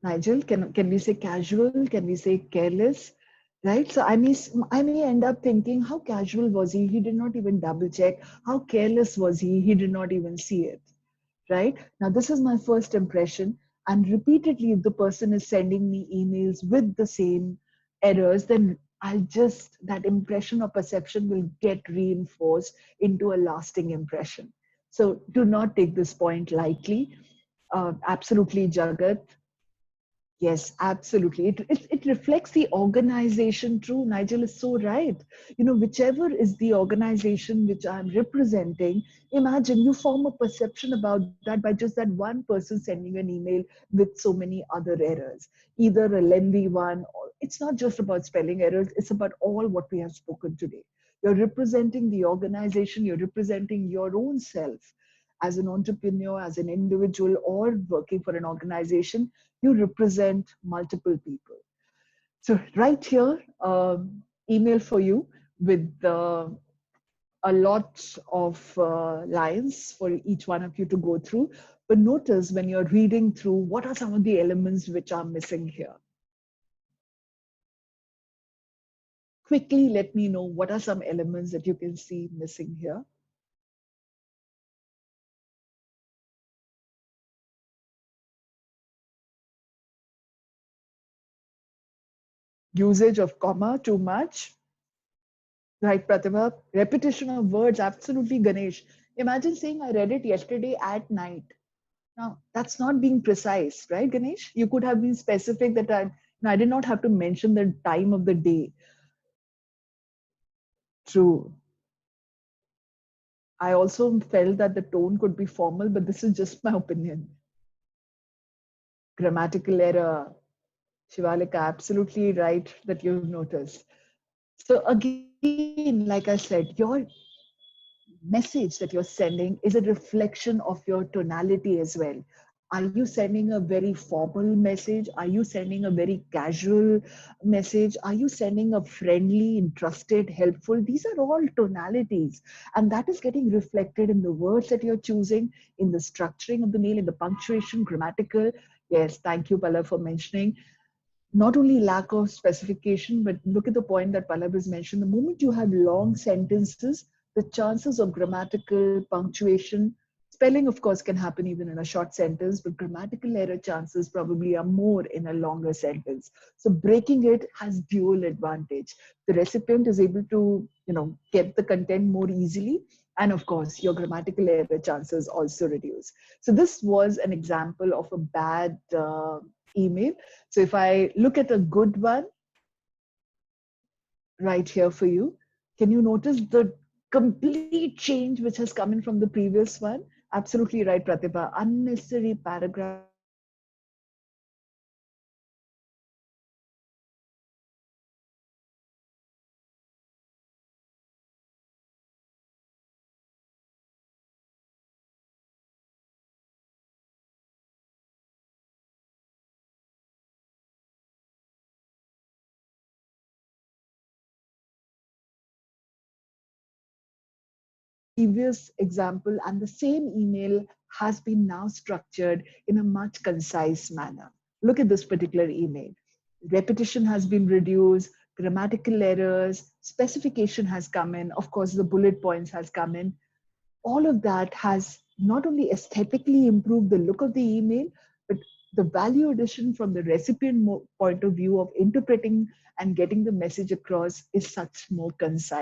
Nigel, can we say casual? Can we say careless? Right? So I may end up thinking, how casual was he? He did not even double check. How careless was he? He did not even see it. Right? Now, this is my first impression. And repeatedly, if the person is sending me emails with the same errors, then that impression or perception will get reinforced into a lasting impression. So do not take this point lightly. Absolutely, Jagat. Yes, absolutely. It reflects the organization. True, Nigel is so right. Whichever is the organization which I'm representing, imagine you form a perception about that by just that one person sending an email with so many other errors, either a lengthy one, or it's not just about spelling errors, it's about all what we have spoken today. You're representing the organization, you're representing your own self as an entrepreneur, as an individual, or working for an organization. You represent multiple people. So right here, email for you with a lot of lines for each one of you to go through. But notice when you're reading through, what are some of the elements which are missing here? Quickly let me know what are some elements that you can see missing here. Usage of comma too much. Right, Pratibha. Repetition of words, absolutely, Ganesh. Imagine saying, I read it yesterday at night. Now, that's not being precise, right, Ganesh? You could have been specific that I did not have to mention the time of the day. True. I also felt that the tone could be formal, but this is just my opinion. Grammatical error. Shivalika, absolutely right that you've noticed. So again, like I said, your message that you're sending is a reflection of your tonality as well. Are you sending a very formal message? Are you sending a very casual message? Are you sending a friendly, trusted, helpful? These are all tonalities. And that is getting reflected in the words that you're choosing, in the structuring of the mail, in the punctuation, grammatical. Yes, thank you, Pala, for mentioning not only lack of specification, but look at the point that Pallab has mentioned. The moment you have long sentences, the chances of grammatical punctuation, spelling, of course, can happen even in a short sentence, but grammatical error chances probably are more in a longer sentence. So breaking it has dual advantage. The recipient is able to, get the content more easily. And of course, your grammatical error chances also reduce. So this was an example of a bad email. So if I look at a good one right here for you, can you notice the complete change which has come in from the previous one? Absolutely right, Pratibha. Unnecessary paragraphs, unnecessary sentences, unnecessary previous example, and the same email has been now structured in a much concise manner. Look at this particular email. Repetition has been reduced, grammatical errors, specification has come in, of course, the bullet points has come in. All of that has not only aesthetically improved the look of the email, but the value addition from the recipient point of view of interpreting and getting the message across is such more concise.